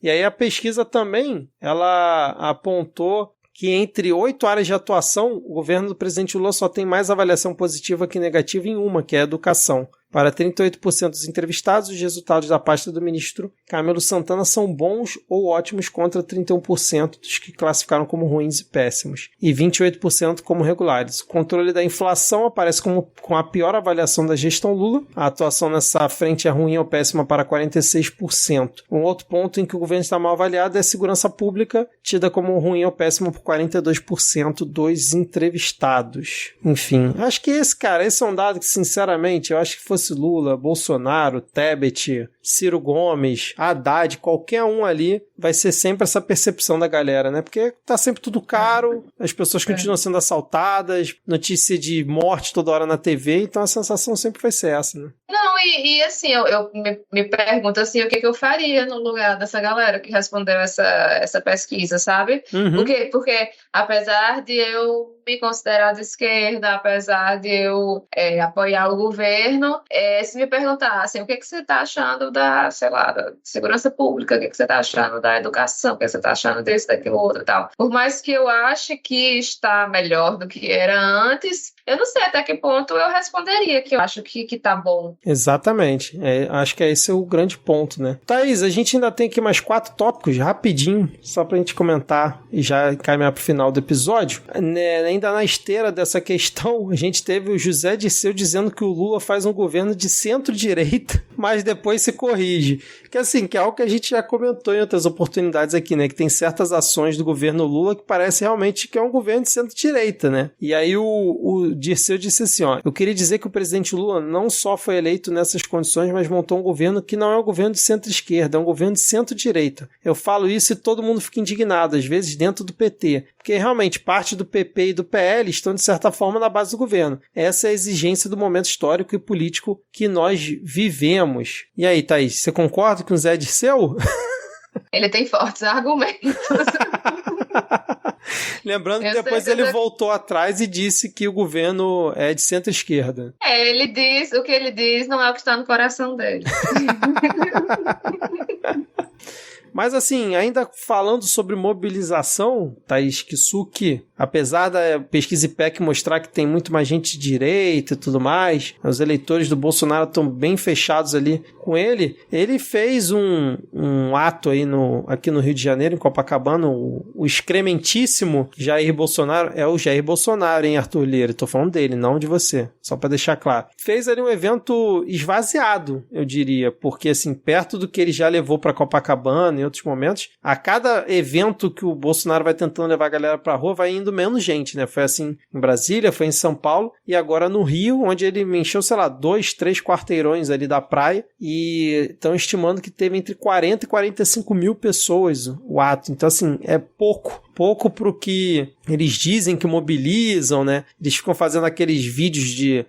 E aí a pesquisa também, ela apontou que entre 8 áreas de atuação, o governo do presidente Lula só tem mais avaliação positiva que negativa em uma, que é a educação. Para 38% dos entrevistados, os resultados da pasta do ministro Camilo Santana são bons ou ótimos contra 31% dos que classificaram como ruins e péssimos, e 28% como regulares. O controle da inflação aparece como com a pior avaliação da gestão Lula. A atuação nessa frente é ruim ou péssima para 46%. Um outro ponto em que o governo está mal avaliado é a segurança pública, tida como ruim ou péssima por 42% dos entrevistados. Enfim, acho que esse é um dado que, sinceramente, eu acho que fosse Lula, Bolsonaro, Tebet, Ciro Gomes, Haddad, qualquer um ali, vai ser sempre essa percepção da galera, né? Porque tá sempre tudo caro, as pessoas continuam sendo assaltadas, notícia de morte toda hora na TV, então a sensação sempre vai ser essa, né? Não, e assim, eu me pergunto assim, o que eu faria no lugar dessa galera que respondeu essa pesquisa, sabe? Uhum. Porque apesar de eu me considerar de esquerda, apesar de eu apoiar o governo, se me perguntassem o que você está achando da, sei lá, da segurança pública, o que você está achando da educação, o que você está achando disso, daquilo, outro e tal. Por mais que eu ache que está melhor do que era antes, eu não sei até que ponto eu responderia que eu acho que tá bom. Exatamente. Acho que esse é o grande ponto, né? Thaís, a gente ainda tem aqui mais 4 tópicos, rapidinho, só pra gente comentar e já caminhar pro final do episódio. Ainda na esteira dessa questão, a gente teve o José Dirceu dizendo que o Lula faz um governo de centro-direita, mas depois se corrige. Que assim, que é algo que a gente já comentou em outras oportunidades aqui, né? Que tem certas ações do governo Lula que parece realmente que é um governo de centro-direita, né? E aí o Dirceu disse assim, ó, eu queria dizer que o presidente Lula não só foi eleito nessas condições, mas montou um governo que não é um governo de centro-esquerda, é um governo de centro-direita. Eu falo isso e todo mundo fica indignado, às vezes dentro do PT, porque realmente parte do PP e do PL estão de certa forma na base do governo. Essa é a exigência do momento histórico e político que nós vivemos. E aí, Thaís, você concorda com o Zé Dirceu? Ele tem fortes argumentos. Lembrando que depois ele voltou atrás e disse que o governo é de centro-esquerda. Ele diz, o que ele diz não é o que está no coração dele. Mas assim, ainda falando sobre mobilização, Thaís Kisuki, apesar da pesquisa IPEC mostrar que tem muito mais gente de direita e tudo mais, os eleitores do Bolsonaro estão bem fechados ali com ele, ele fez um ato aí aqui no Rio de Janeiro, em Copacabana, o excrementíssimo Jair Bolsonaro, é o Jair Bolsonaro, hein, Arthur Lira? Tô falando dele, não de você, só para deixar claro. Fez ali um evento esvaziado, eu diria, porque assim, perto do que ele já levou para Copacabana em outros momentos, a cada evento que o Bolsonaro vai tentando levar a galera pra rua, vai indo menos gente, né? Foi assim em Brasília, foi em São Paulo e agora no Rio, onde ele encheu, sei lá, 2, 3 quarteirões ali da praia e estão estimando que teve entre 40 e 45 mil pessoas o ato. Então, assim, é pouco pro que eles dizem que mobilizam, né? Eles ficam fazendo aqueles vídeos de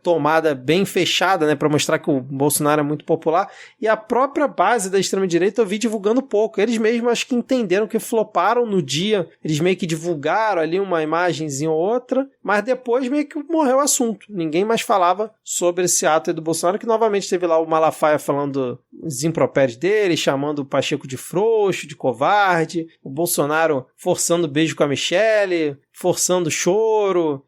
tomada bem fechada, né? Pra mostrar que o Bolsonaro é muito popular. E a própria base da extrema-direita eu vi divulgando pouco. Eles mesmos acho que entenderam que floparam no dia. Eles meio que divulgaram ali uma imagenzinha ou outra, mas depois meio que morreu o assunto. Ninguém mais falava sobre esse ato aí do Bolsonaro, que novamente teve lá o Malafaia falando os impropérios dele, chamando o Pacheco de frouxo, de covarde, o Bolsonaro forçando beijo com a Michelle, forçando choro,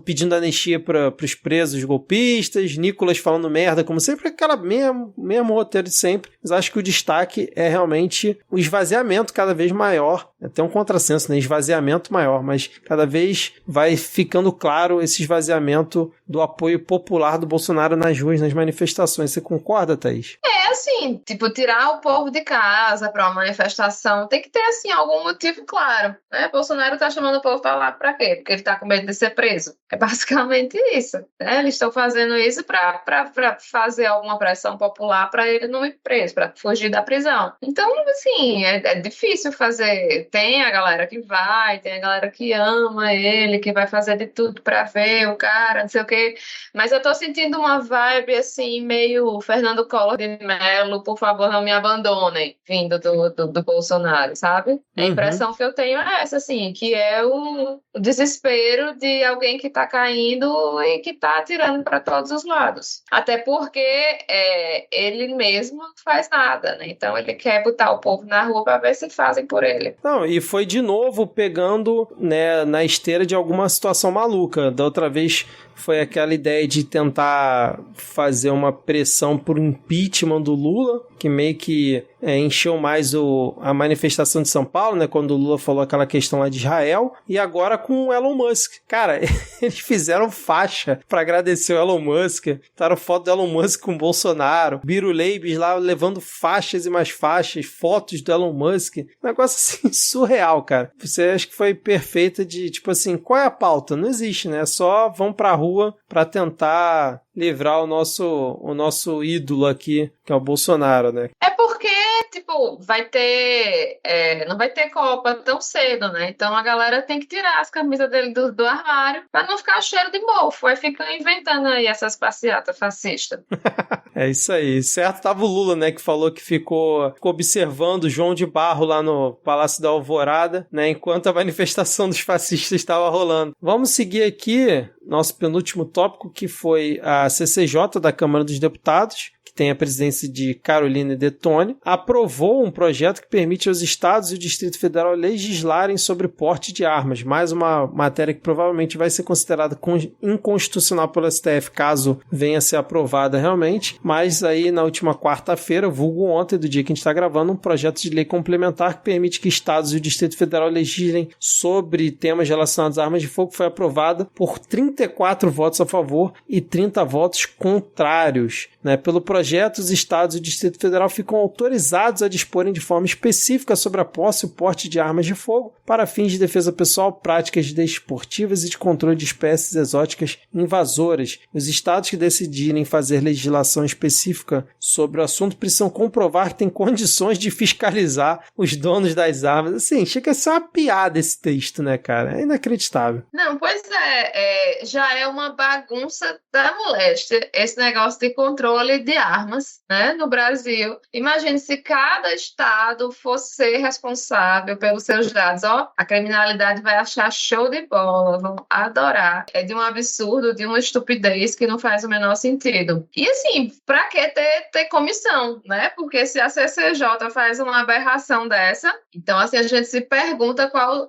pedindo anistia para os presos golpistas, Nicolas falando merda, como sempre, aquela mesmo roteiro de sempre. Mas acho que o destaque é realmente o esvaziamento cada vez maior. É até um contrassenso, né? Esvaziamento maior, mas cada vez vai ficando claro esse esvaziamento do apoio popular do Bolsonaro nas ruas, nas manifestações. Você concorda, Thaís? Assim, tipo, tirar o povo de casa para uma manifestação, tem que ter, assim, algum motivo claro, né? Bolsonaro tá chamando o povo para lá pra quê? Porque ele tá com medo de ser preso. É basicamente isso, né? Eles estão fazendo isso para fazer alguma pressão popular para ele não ir preso, para fugir da prisão. Então, assim, é difícil fazer. Tem a galera que vai, tem a galera que ama ele, que vai fazer de tudo para ver o cara, não sei o quê. Mas eu tô sentindo uma vibe, assim, meio Fernando Collor de Mello, por favor, não me abandonem, vindo do Bolsonaro, sabe? A impressão que eu tenho é essa, assim, que é o desespero de alguém que tá caindo e que tá atirando para todos os lados. Até porque ele mesmo não faz nada, né? Então ele quer botar o povo na rua para ver se fazem por ele. Não, Não, e foi de novo pegando, né, na esteira de alguma situação maluca. Da outra vez foi aquela ideia de tentar fazer uma pressão por impeachment do Lula, que meio que encheu mais a manifestação de São Paulo, né, quando o Lula falou aquela questão lá de Israel, e agora com o Elon Musk. Cara, eles fizeram faixa pra agradecer o Elon Musk, botaram foto do Elon Musk com o Bolsonaro, Biro Leibes lá levando faixas e mais faixas, fotos do Elon Musk, negócio assim surreal, cara. Você acha que foi perfeita de, tipo assim, qual é a pauta? Não existe, né? Só vão pra rua pra tentar livrar o nosso ídolo aqui, que é o Bolsonaro, né? É porque, tipo, não vai ter Copa tão cedo, né? Então a galera tem que tirar as camisas dele do armário pra não ficar cheiro de mofo. Aí fica inventando aí essas passeatas fascistas. É isso aí. Certo, tava o Lula, né, que falou que ficou observando o João de Barro lá no Palácio da Alvorada, né, enquanto a manifestação dos fascistas estava rolando. Vamos seguir aqui nosso penúltimo tópico, que foi a CCJ da Câmara dos Deputados, que tem a presidência de Caroline Detoni, aprovou um projeto que permite aos estados e o Distrito Federal legislarem sobre porte de armas. Mais uma matéria que provavelmente vai ser considerada inconstitucional pelo STF, caso venha a ser aprovada realmente. Mas aí, na última quarta-feira, vulgo ontem, do dia que a gente está gravando, um projeto de lei complementar que permite que estados e o Distrito Federal legislem sobre temas relacionados a armas de fogo, foi aprovada por 34 votos a favor e 30 votos contrários, né? Pelo projeto, os estados e o Distrito Federal ficam autorizados a disporem de forma específica sobre a posse e o porte de armas de fogo para fins de defesa pessoal, práticas desportivas e de controle de espécies exóticas invasoras. Os estados que decidirem fazer legislação específica sobre o assunto precisam comprovar que têm condições de fiscalizar os donos das armas. Assim, chega a ser uma piada esse texto, né, cara? É inacreditável. Não, pois já é uma bagunça da moléstia esse negócio de controle de armas, né, no Brasil. Imagine se cada estado fosse ser responsável pelos seus dados. Ó, a criminalidade vai achar show de bola, vão adorar. É de um absurdo, de uma estupidez que não faz o menor sentido. E assim, pra que ter comissão, né? Porque se a CCJ faz uma aberração dessa, então assim a gente se pergunta qual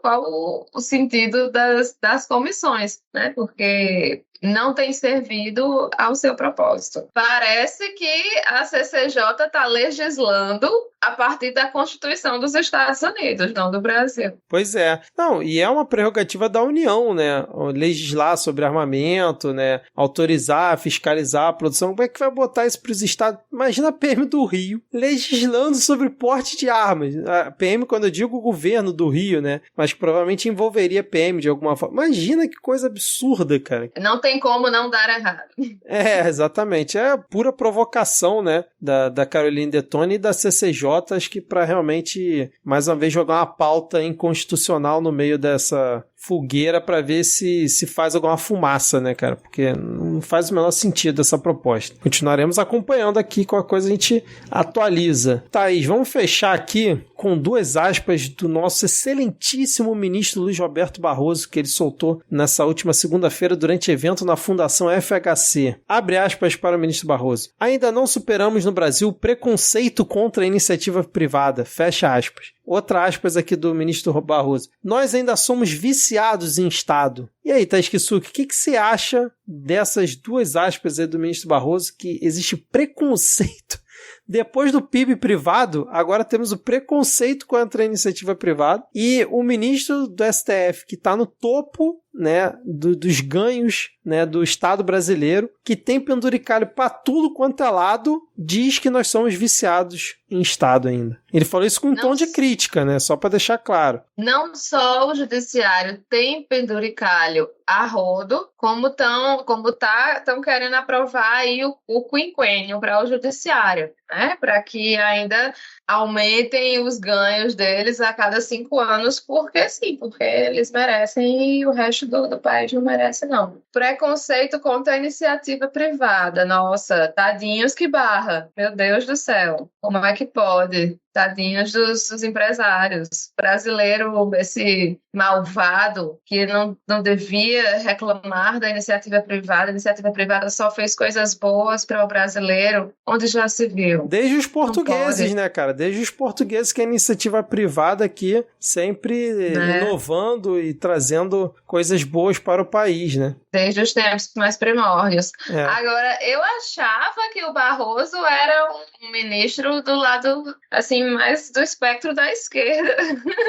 o sentido das comissões, né? Porque não tem servido ao seu propósito. Parece que a CCJ está legislando a partir da Constituição dos Estados Unidos, não do Brasil. Pois é. Não, e é uma prerrogativa da União, né? Legislar sobre armamento, né? Autorizar, fiscalizar a produção. Como é que vai botar isso para os estados? Imagina a PM do Rio legislando sobre porte de armas. A PM, quando eu digo o governo do Rio, né? Mas que provavelmente envolveria PM de alguma forma. Imagina que coisa absurda, cara. Não tem como não dar errado. É, exatamente. É pura provocação, né? Da Caroline Detoni e da CCJ, acho que para realmente, mais uma vez, jogar uma pauta inconstitucional no meio dessa fogueira para ver se faz alguma fumaça, né, cara? Porque não faz o menor sentido essa proposta. Continuaremos acompanhando aqui, qualquer coisa a gente atualiza. Thaís, vamos fechar aqui com 2 aspas do nosso excelentíssimo ministro Luiz Roberto Barroso, que ele soltou nessa última segunda-feira durante evento na Fundação FHC. Abre aspas para o ministro Barroso. Ainda não superamos no Brasil o preconceito contra a iniciativa privada. Fecha aspas. Outra aspas aqui do ministro Barroso. Nós ainda somos viciados em Estado. E aí, Thaís Kisuki, o que você acha dessas 2 aspas aí do ministro Barroso, que existe preconceito? Depois do PIB privado, agora temos o preconceito contra a iniciativa privada e o ministro do STF, que está no topo, né, dos ganhos, né, do Estado brasileiro, que tem penduricalho para tudo quanto é lado, diz que nós somos viciados em Estado ainda. Ele falou isso com um tom de crítica, né, só para deixar claro. Não só o judiciário tem penduricalho a rodo, como estão querendo aprovar aí o quinquênio para o judiciário, né, para que ainda aumentem os ganhos deles a cada 5 anos, porque sim, porque eles merecem e o resto do país não merece, não. Preconceito contra a iniciativa privada. Nossa, tadinhos que barra. Meu Deus do céu. Como é que pode? tadinhos dos empresários. Brasileiro, esse malvado, que não devia reclamar da iniciativa privada. A iniciativa privada só fez coisas boas para o brasileiro, onde já se viu. Desde os portugueses, né, cara? Desde os portugueses que a iniciativa privada aqui sempre inovando e trazendo coisas boas para o país, né? Desde os tempos mais primórdios. É. Agora, eu achava que o Barroso era um ministro do lado, assim, mais do espectro da esquerda.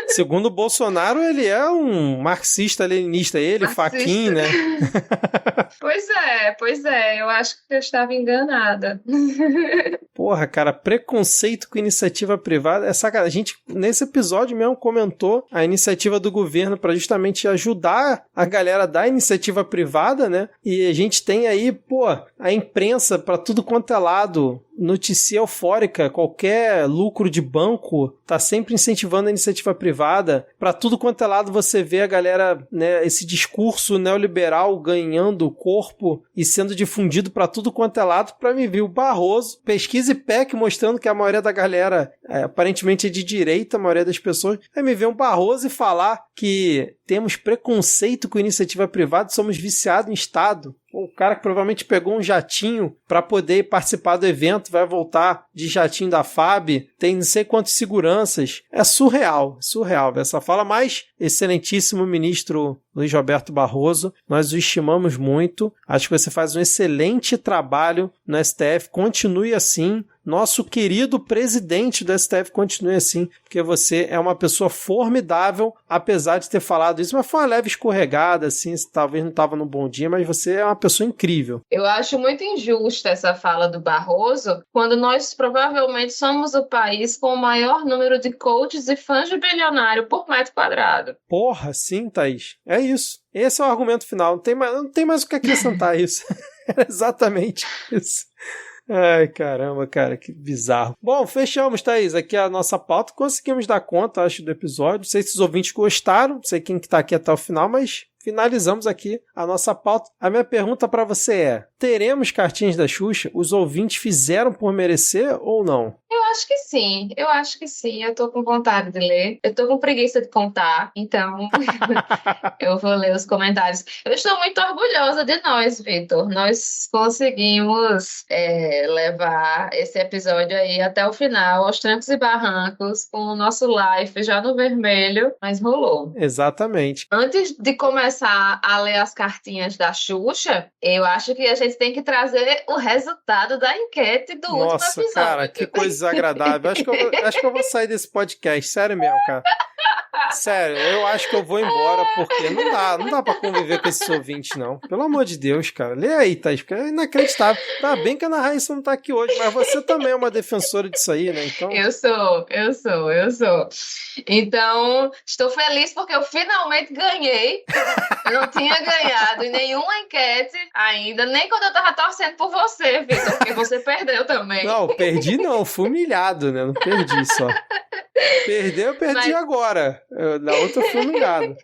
Segundo o Bolsonaro, ele é um marxista-leninista, Fachin, né? Pois é, eu acho que eu estava enganada. Porra, cara, preconceito com iniciativa privada é sacanagem. A gente, nesse episódio mesmo, comentou a iniciativa do governo para justamente ajudar a galera da iniciativa privada, né? E a gente tem aí, a imprensa para tudo quanto é lado, notícia eufórica, qualquer lucro de banco tá sempre incentivando a iniciativa privada. Para tudo quanto é lado você vê a galera, né, esse discurso neoliberal ganhando corpo e sendo difundido para tudo quanto é lado. Para me ver o Barroso, pesquisa IPEC mostrando que a maioria da galera aparentemente é de direita, a maioria das pessoas. Aí me ver um Barroso e falar que temos preconceito com iniciativa privada, somos viciados em Estado. O cara que provavelmente pegou um jatinho para poder participar do evento, vai voltar de jatinho da FAB, tem não sei quantas seguranças. É surreal, essa fala. Mas, excelentíssimo ministro Luiz Roberto Barroso, nós o estimamos muito. Acho que você faz um excelente trabalho no STF. Continue assim. Nosso querido presidente do STF continue assim, porque você é uma pessoa formidável, apesar de ter falado isso, mas foi uma leve escorregada, assim, talvez não estava num bom dia, mas você é uma pessoa incrível. Eu acho muito injusta essa fala do Barroso, quando nós provavelmente somos o país com o maior número de coaches e fãs de bilionário por metro quadrado. Porra, sim, Thaís. É isso. Esse é o argumento final. Não tem mais o que acrescentar a isso. É exatamente isso. Ai, caramba, cara, que bizarro. Bom, fechamos, Thaís, aqui a nossa pauta. Conseguimos dar conta, acho, do episódio. Não sei se os ouvintes gostaram, não sei quem que tá aqui até o final, mas finalizamos aqui a nossa pauta. A minha pergunta para você é: teremos cartinhas da Xuxa? Os ouvintes fizeram por merecer ou não? Eu acho que sim. Eu tô com vontade de ler. Eu tô com preguiça de contar, então eu vou ler os comentários. Eu estou muito orgulhosa de nós, Vitor. Nós conseguimos levar esse episódio aí até o final, aos trancos e barrancos, com o nosso live já no vermelho, mas rolou. Exatamente. Antes de começar a ler as cartinhas da Xuxa, eu acho que a gente tem que trazer o resultado da enquete do último episódio. Nossa, cara, que coisa desagradável. Acho que eu vou sair desse podcast, sério mesmo, cara. Sério, eu acho que eu vou embora, porque não dá pra conviver com esses ouvintes, não. Pelo amor de Deus, cara. Lê aí, Thaís, porque é inacreditável. Tá bem que a Ana Raíssa não tá aqui hoje, mas você também é uma defensora disso aí, né? Então... Eu sou. Então, estou feliz porque eu finalmente ganhei. Eu não tinha ganhado em nenhuma enquete ainda, nem quando eu tava torcendo por você, Vitor, porque você perdeu também. Não, perdi não, fui humilhado, né? Não perdi só. Eu perdi agora. Na outra eu fui humilhado.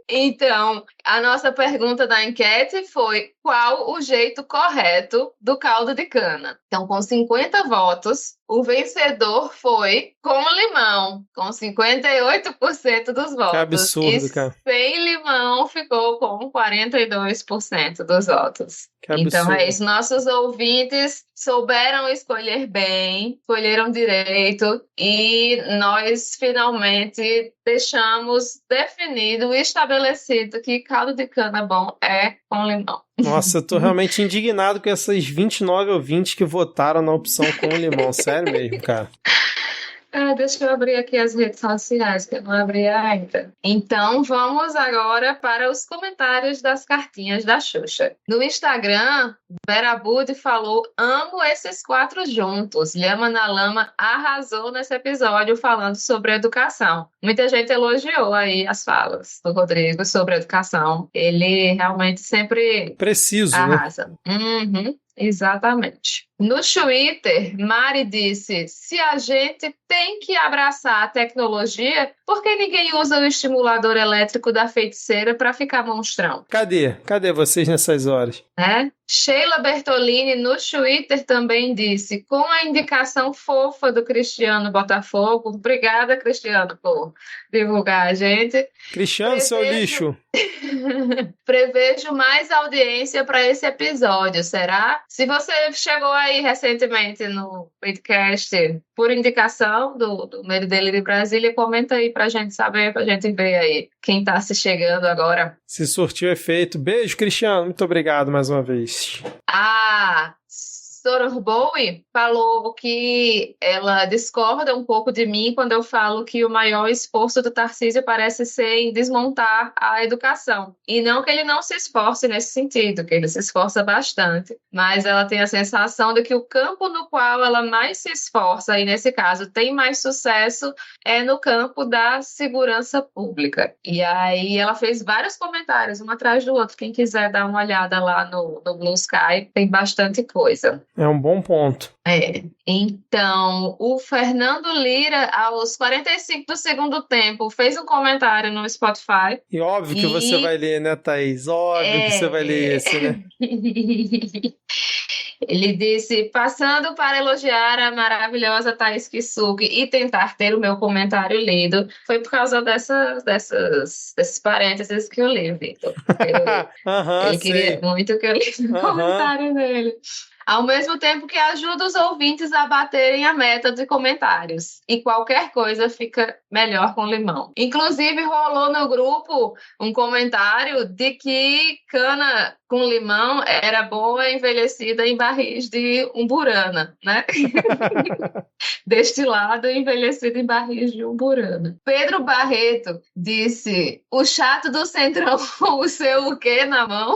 Então, a nossa pergunta da enquete foi: qual o jeito correto do caldo de cana? Então, com 50 votos, o vencedor foi com limão, com 58% dos votos. Que absurdo, cara. Sem limão ficou com 42% dos votos. Que absurdo. Então, é isso. Nossos ouvintes souberam escolher bem, escolheram direito, e nós finalmente deixamos definido e estabelecido que caldo de cana bom é com limão. Nossa, eu tô realmente indignado com essas 29 ouvintes que votaram na opção com limão. Sério mesmo, cara. Deixa eu abrir aqui as redes sociais, que eu não abri ainda. Então, vamos agora para os comentários das cartinhas da Xuxa. No Instagram, Vera Budi falou: amo esses 4 juntos. Lhama na Lama arrasou nesse episódio falando sobre educação. Muita gente elogiou aí as falas do Rodrigo sobre educação. Ele realmente sempre preciso, arrasa. Né? Uhum. Exatamente. No Twitter, Mari disse: se a gente tem que abraçar a tecnologia, por que ninguém usa o estimulador elétrico da feiticeira para ficar monstrão? Cadê vocês nessas horas? Né? Sheila Bertolini no Twitter também disse: com a indicação fofa do Cristiano Botafogo, obrigada, Cristiano, por divulgar a gente. Cristiano, seu lixo. Prevejo mais audiência para esse episódio, será? Se você chegou aí recentemente no podcast por indicação do Medo Delírio Brasília, comenta aí pra gente saber, pra gente ver aí quem tá se chegando agora. Se surtiu efeito. Beijo, Cristiano. Muito obrigado mais uma vez. Soror Bowie falou que ela discorda um pouco de mim quando eu falo que o maior esforço do Tarcísio parece ser em desmontar a educação. E não que ele não se esforce nesse sentido, que ele se esforça bastante. Mas ela tem a sensação de que o campo no qual ela mais se esforça, e nesse caso tem mais sucesso, é no campo da segurança pública. E aí ela fez vários comentários, um atrás do outro. Quem quiser dar uma olhada lá no Blue Sky, tem bastante coisa. É um bom ponto. Então, o Fernando Lira, aos 45 do segundo tempo, fez um comentário no Spotify. E óbvio que você vai ler, né, Thaís? Óbvio que você vai ler esse, né? Ele disse: passando para elogiar a maravilhosa Thaís Kisugi e tentar ter o meu comentário lido, foi por causa desses parênteses que eu li, Vitor. Ele queria muito que eu lisse o comentário dele. Ao mesmo tempo que ajuda os ouvintes a baterem a meta de comentários. E qualquer coisa fica melhor com limão. Inclusive, rolou no grupo um comentário de que cana com limão era boa envelhecida em barris de umburana, né? Destilado envelhecido em barris de umburana. Pedro Barreto disse: o chato do Centrão com o seu o quê na mão?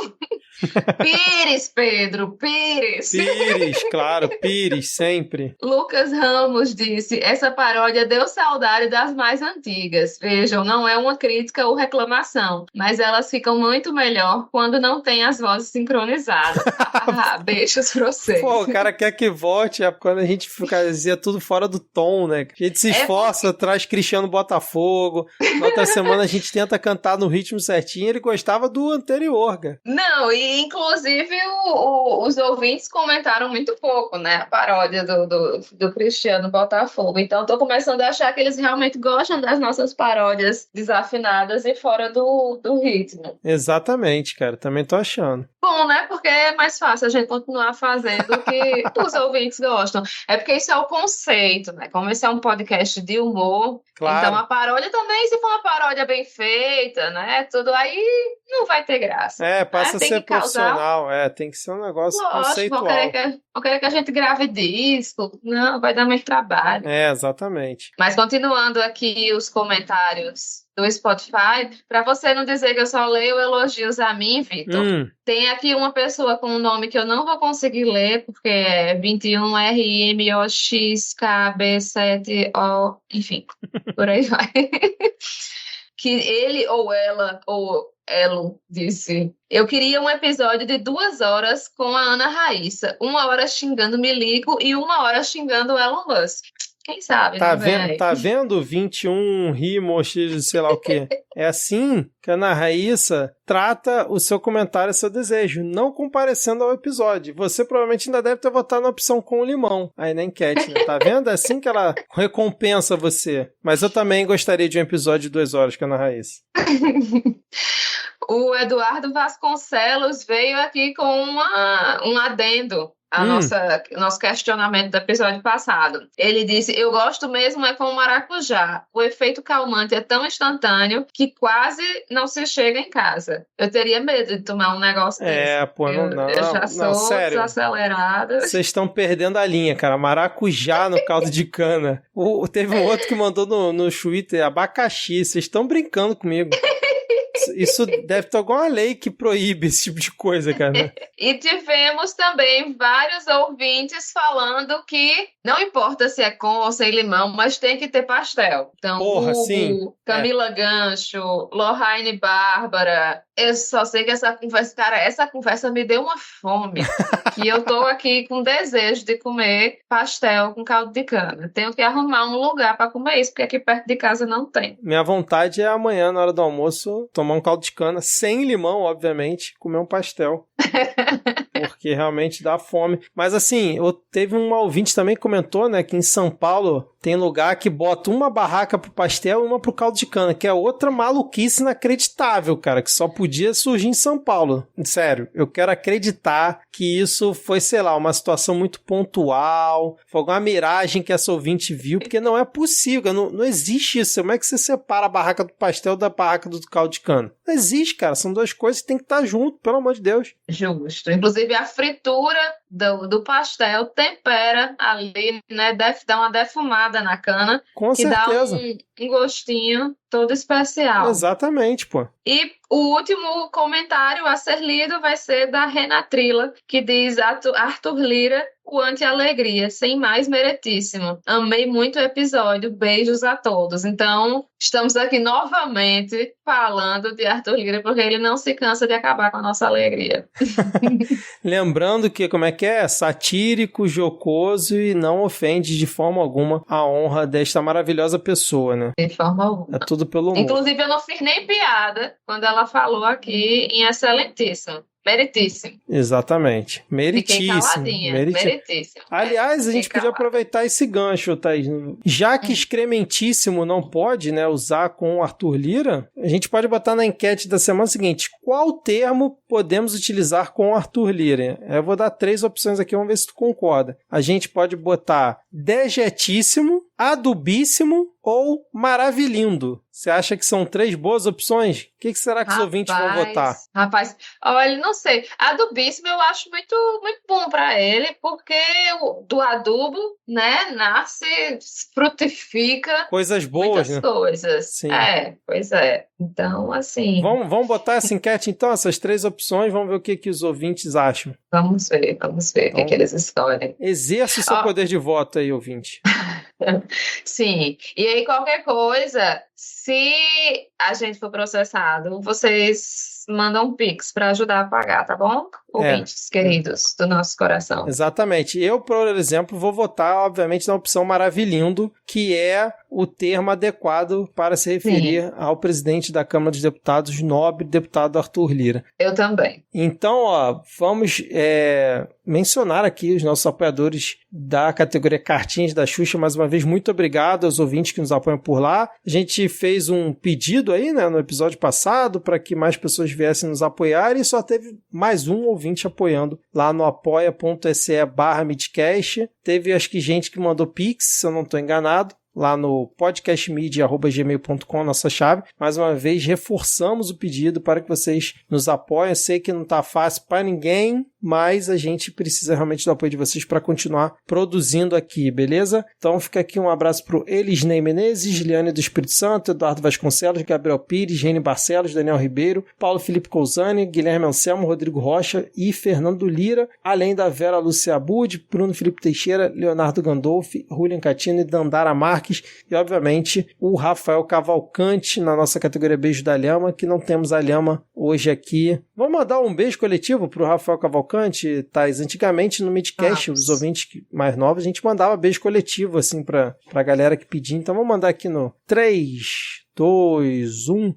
Pires, Pedro, Pires. Pires, claro, Pires, sempre. Lucas Ramos disse: essa paródia deu saudade das mais antigas. Vejam, não é uma crítica ou reclamação, mas elas ficam muito melhor quando não tem as vozes sincronizadas. Beijos pra vocês. Pô, o cara quer que volte quando a gente fazia tudo fora do tom, né? A gente se esforça, traz Cristiano Botafogo. Na outra semana a gente tenta cantar no ritmo certinho. Ele gostava do anterior, cara. Não, e inclusive os ouvintes comentaram muito pouco, né? A paródia do Cristiano Botafogo. Então, tô começando a achar que eles realmente gostam das nossas paródias desafinadas e fora do ritmo. Exatamente, cara. Também tô achando. Bom, né? Porque é mais fácil a gente continuar fazendo o que os ouvintes gostam. É porque isso é o conceito, né? Como esse é um podcast de humor, claro. Então a paródia também, se for uma paródia bem feita, né? Tudo aí não vai ter graça. Passa a ser profissional. Tem que ser um negócio conceitual. Vão querer que a gente grave disco. Não, vai dar muito trabalho. Exatamente. Mas continuando aqui os comentários do Spotify, para você não dizer que eu só leio elogios a mim, Vitor, tem aqui uma pessoa com um nome que eu não vou conseguir ler, porque é 21RMOXKB7O, enfim, por aí vai. Que ele ou ela ou Elo disse: eu queria um episódio de 2 horas com a Ana Raíssa, 1 hora xingando Milico e 1 hora xingando Elon Musk. Quem sabe, tá vendo 21 rimos, sei lá o quê? É assim que a Ana Raíssa trata o seu comentário, seu desejo, não comparecendo ao episódio. Você provavelmente ainda deve ter votado na opção com limão aí na enquete, né? Tá vendo? É assim que ela recompensa você. Mas eu também gostaria de um episódio de 2 horas com a Ana Raíssa. O Eduardo Vasconcelos veio aqui com um adendo. Nosso questionamento do episódio passado. Ele disse: eu gosto mesmo é com o maracujá. O efeito calmante é tão instantâneo que quase não se chega em casa. Eu teria medo de tomar um negócio desse. Eu já sou desacelerada. Vocês estão perdendo a linha, cara. Maracujá no caldo de cana. Teve um outro que mandou no Twitter abacaxi. Vocês estão brincando comigo. Isso deve ter alguma lei que proíbe esse tipo de coisa, cara. E tivemos também vários ouvintes falando que não importa se é com ou sem limão, mas tem que ter pastel. Então, sim. Camila Gancho, Lohane Bárbara, Eu só sei que essa conversa me deu uma fome, que eu tô aqui com desejo de comer pastel com caldo de cana. Tenho que arrumar um lugar para comer isso, porque aqui perto de casa não tem. Minha vontade é amanhã, na hora do almoço, tomar um caldo de cana, sem limão, obviamente, comer um pastel. Porque realmente dá fome. Mas assim, teve um ouvinte também que comentou, né, que em São Paulo tem lugar que bota uma barraca pro pastel e uma pro caldo de cana, que é outra maluquice inacreditável, cara, que só podia surgir em São Paulo. Sério, eu quero acreditar que isso foi, sei lá, uma situação muito pontual, foi alguma miragem que essa ouvinte viu, porque não é possível, não existe isso. Como é que você separa a barraca do pastel da barraca do caldo de cana? Não existe, cara, são duas coisas que tem que estar junto, pelo amor de Deus. Justo. Inclusive a fritura do pastel tempera ali, né, dá uma defumada na cana, com que certeza. Dá um gostinho todo especial. Exatamente, pô. E o último comentário a ser lido vai ser da Renatrila, que diz: Arthur Lira, o anti-alegria, sem mais, meritíssimo. Amei muito o episódio, beijos a todos. Então, estamos aqui novamente falando de Arthur Lira, porque ele não se cansa de acabar com a nossa alegria. Lembrando que, como é que é? Satírico, jocoso e não ofende de forma alguma a honra desta maravilhosa pessoa, né? De forma alguma. É tudo pelo humor. Inclusive, eu não fiz nem piada quando ela falou aqui em excelentíssimo. Meritíssimo. Exatamente. Meritíssimo. Meritíssimo. Aliás, a gente podia aproveitar esse gancho, Thaís. Já que excrementíssimo não pode, né, usar com o Arthur Lira, a gente pode botar na enquete da semana seguinte: qual termo podemos utilizar com o Arthur Lira? Eu vou dar 3 opções aqui, vamos ver se tu concorda. A gente pode botar dejetíssimo, adubíssimo ou maravilhindo. Você acha que são 3 boas opções? O que será que os ouvintes vão votar? Rapaz, olha, não sei. Adubíssimo eu acho muito, muito bom para ele, porque do adubo, né, nasce, frutifica coisas boas, muitas coisas. Sim. Pois é. Então, assim... Vamos botar essa enquete, então, essas 3 opções, vamos ver o que os ouvintes acham. Vamos ver então, o que eles escolhem. Exerça o seu poder de voto aí, ouvinte. Sim, e aí qualquer coisa, se a gente for processado, vocês mandam um Pix para ajudar a pagar, tá bom? Ouvintes queridos do nosso coração. Exatamente. Eu, por exemplo, vou votar, obviamente, na opção maravilhindo, que é o termo adequado para se referir ao presidente da Câmara dos Deputados, nobre deputado Arthur Lira. Eu também. Então, vamos mencionar aqui os nossos apoiadores da categoria Cartinhas da Xuxa. Mais uma vez, muito obrigado aos ouvintes que nos apoiam por lá. A gente fez um pedido aí, né, no episódio passado, para que mais pessoas viessem nos apoiar, e só teve mais um ouvinte apoiando lá no apoia.se/midcast. Teve, acho que, gente que mandou Pix, se eu não estou enganado, lá no podcastmedia@gmail.com, nossa chave. Mais uma vez, reforçamos o pedido para que vocês nos apoiem. Eu sei que não está fácil para ninguém, mas a gente precisa realmente do apoio de vocês para continuar produzindo aqui, beleza? Então fica aqui um abraço para o Elisnei Menezes, Liane do Espírito Santo, Eduardo Vasconcelos, Gabriel Pires, Gene Barcelos, Daniel Ribeiro, Paulo Felipe Cousani, Guilherme Anselmo, Rodrigo Rocha e Fernando Lira, além da Vera Lúcia Abud, Bruno Felipe Teixeira, Leonardo Gandolfi, Julian Catino e Dandara Marques, e obviamente o Rafael Cavalcante na nossa categoria Beijo da Lhama, que não temos a Lhama hoje aqui. Vamos mandar um beijo coletivo para o Rafael Cavalcante, Thais. Antigamente no Midcast, os ouvintes mais novos, a gente mandava beijo coletivo assim para a galera que pedia. Então vamos mandar aqui no 3, 2, 1.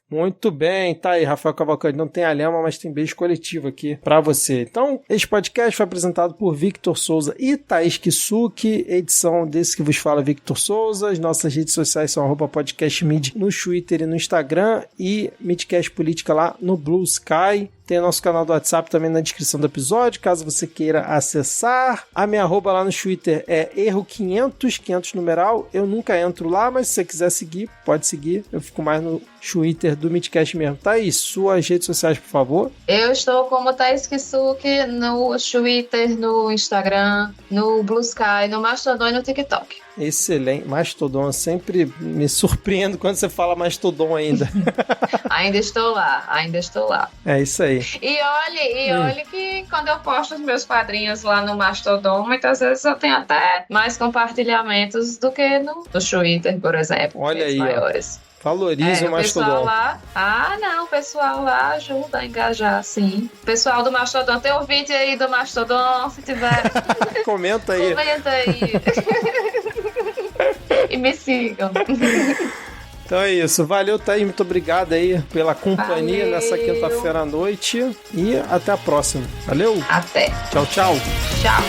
Muito bem, tá aí, Rafael Cavalcante. Não tem a Lhama, mas tem beijo coletivo aqui pra você. Então, este podcast foi apresentado por Victor Souza e Thaís Kisuki, edição desse que vos fala Victor Souza. As nossas redes sociais são @podcastmid no Twitter e no Instagram, e Midcast Política lá no Blue Sky. Tem nosso canal do WhatsApp também na descrição do episódio, caso você queira acessar. A minha arroba lá no Twitter é erro500, 500 numeral. Eu nunca entro lá, mas se você quiser seguir, pode seguir. Eu fico mais no Twitter do Midcast mesmo. Thaís, suas redes sociais, por favor. Eu estou como Thaís Kisuki no Twitter, no Instagram, no Blue Sky, no Mastodon e no TikTok. Excelente. Mastodon, eu sempre me surpreendo quando você fala Mastodon ainda. Ainda estou lá. É isso aí. E olhe que quando eu posto os meus quadrinhos lá no Mastodon, muitas vezes eu tenho até mais compartilhamentos do que no Twitter, por exemplo. Olha aí, maiores. Valoriza o Mastodon. O pessoal lá ajuda a engajar, sim. Pessoal do Mastodon, tem um vídeo aí do Mastodon, se tiver. Comenta aí. E me sigam. Então é isso. Valeu, Thaís. Muito obrigado aí pela companhia nessa quinta-feira à noite. E até a próxima. Valeu. Até. Tchau, tchau. Tchau.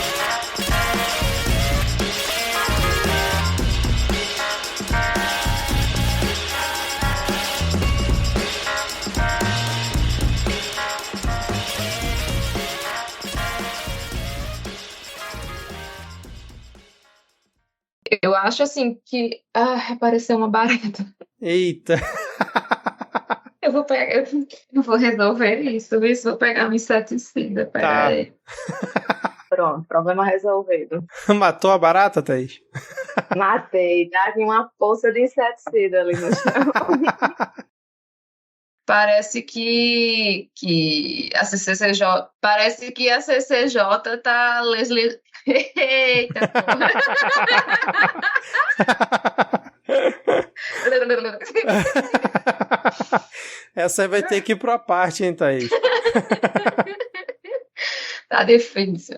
Eu acho assim que apareceu uma barata. Eita. Eu vou resolver isso. Vou pegar um inseticida. Peraí. Pronto, problema resolvido. Matou a barata, Thaís? Matei. Tá com uma poça de inseticida ali no chão. Parece que a CCJ. Parece que a CCJ tá Leslie. Eita, porra. Essa aí vai ter que ir pra parte, hein, Thaís? Tá difícil.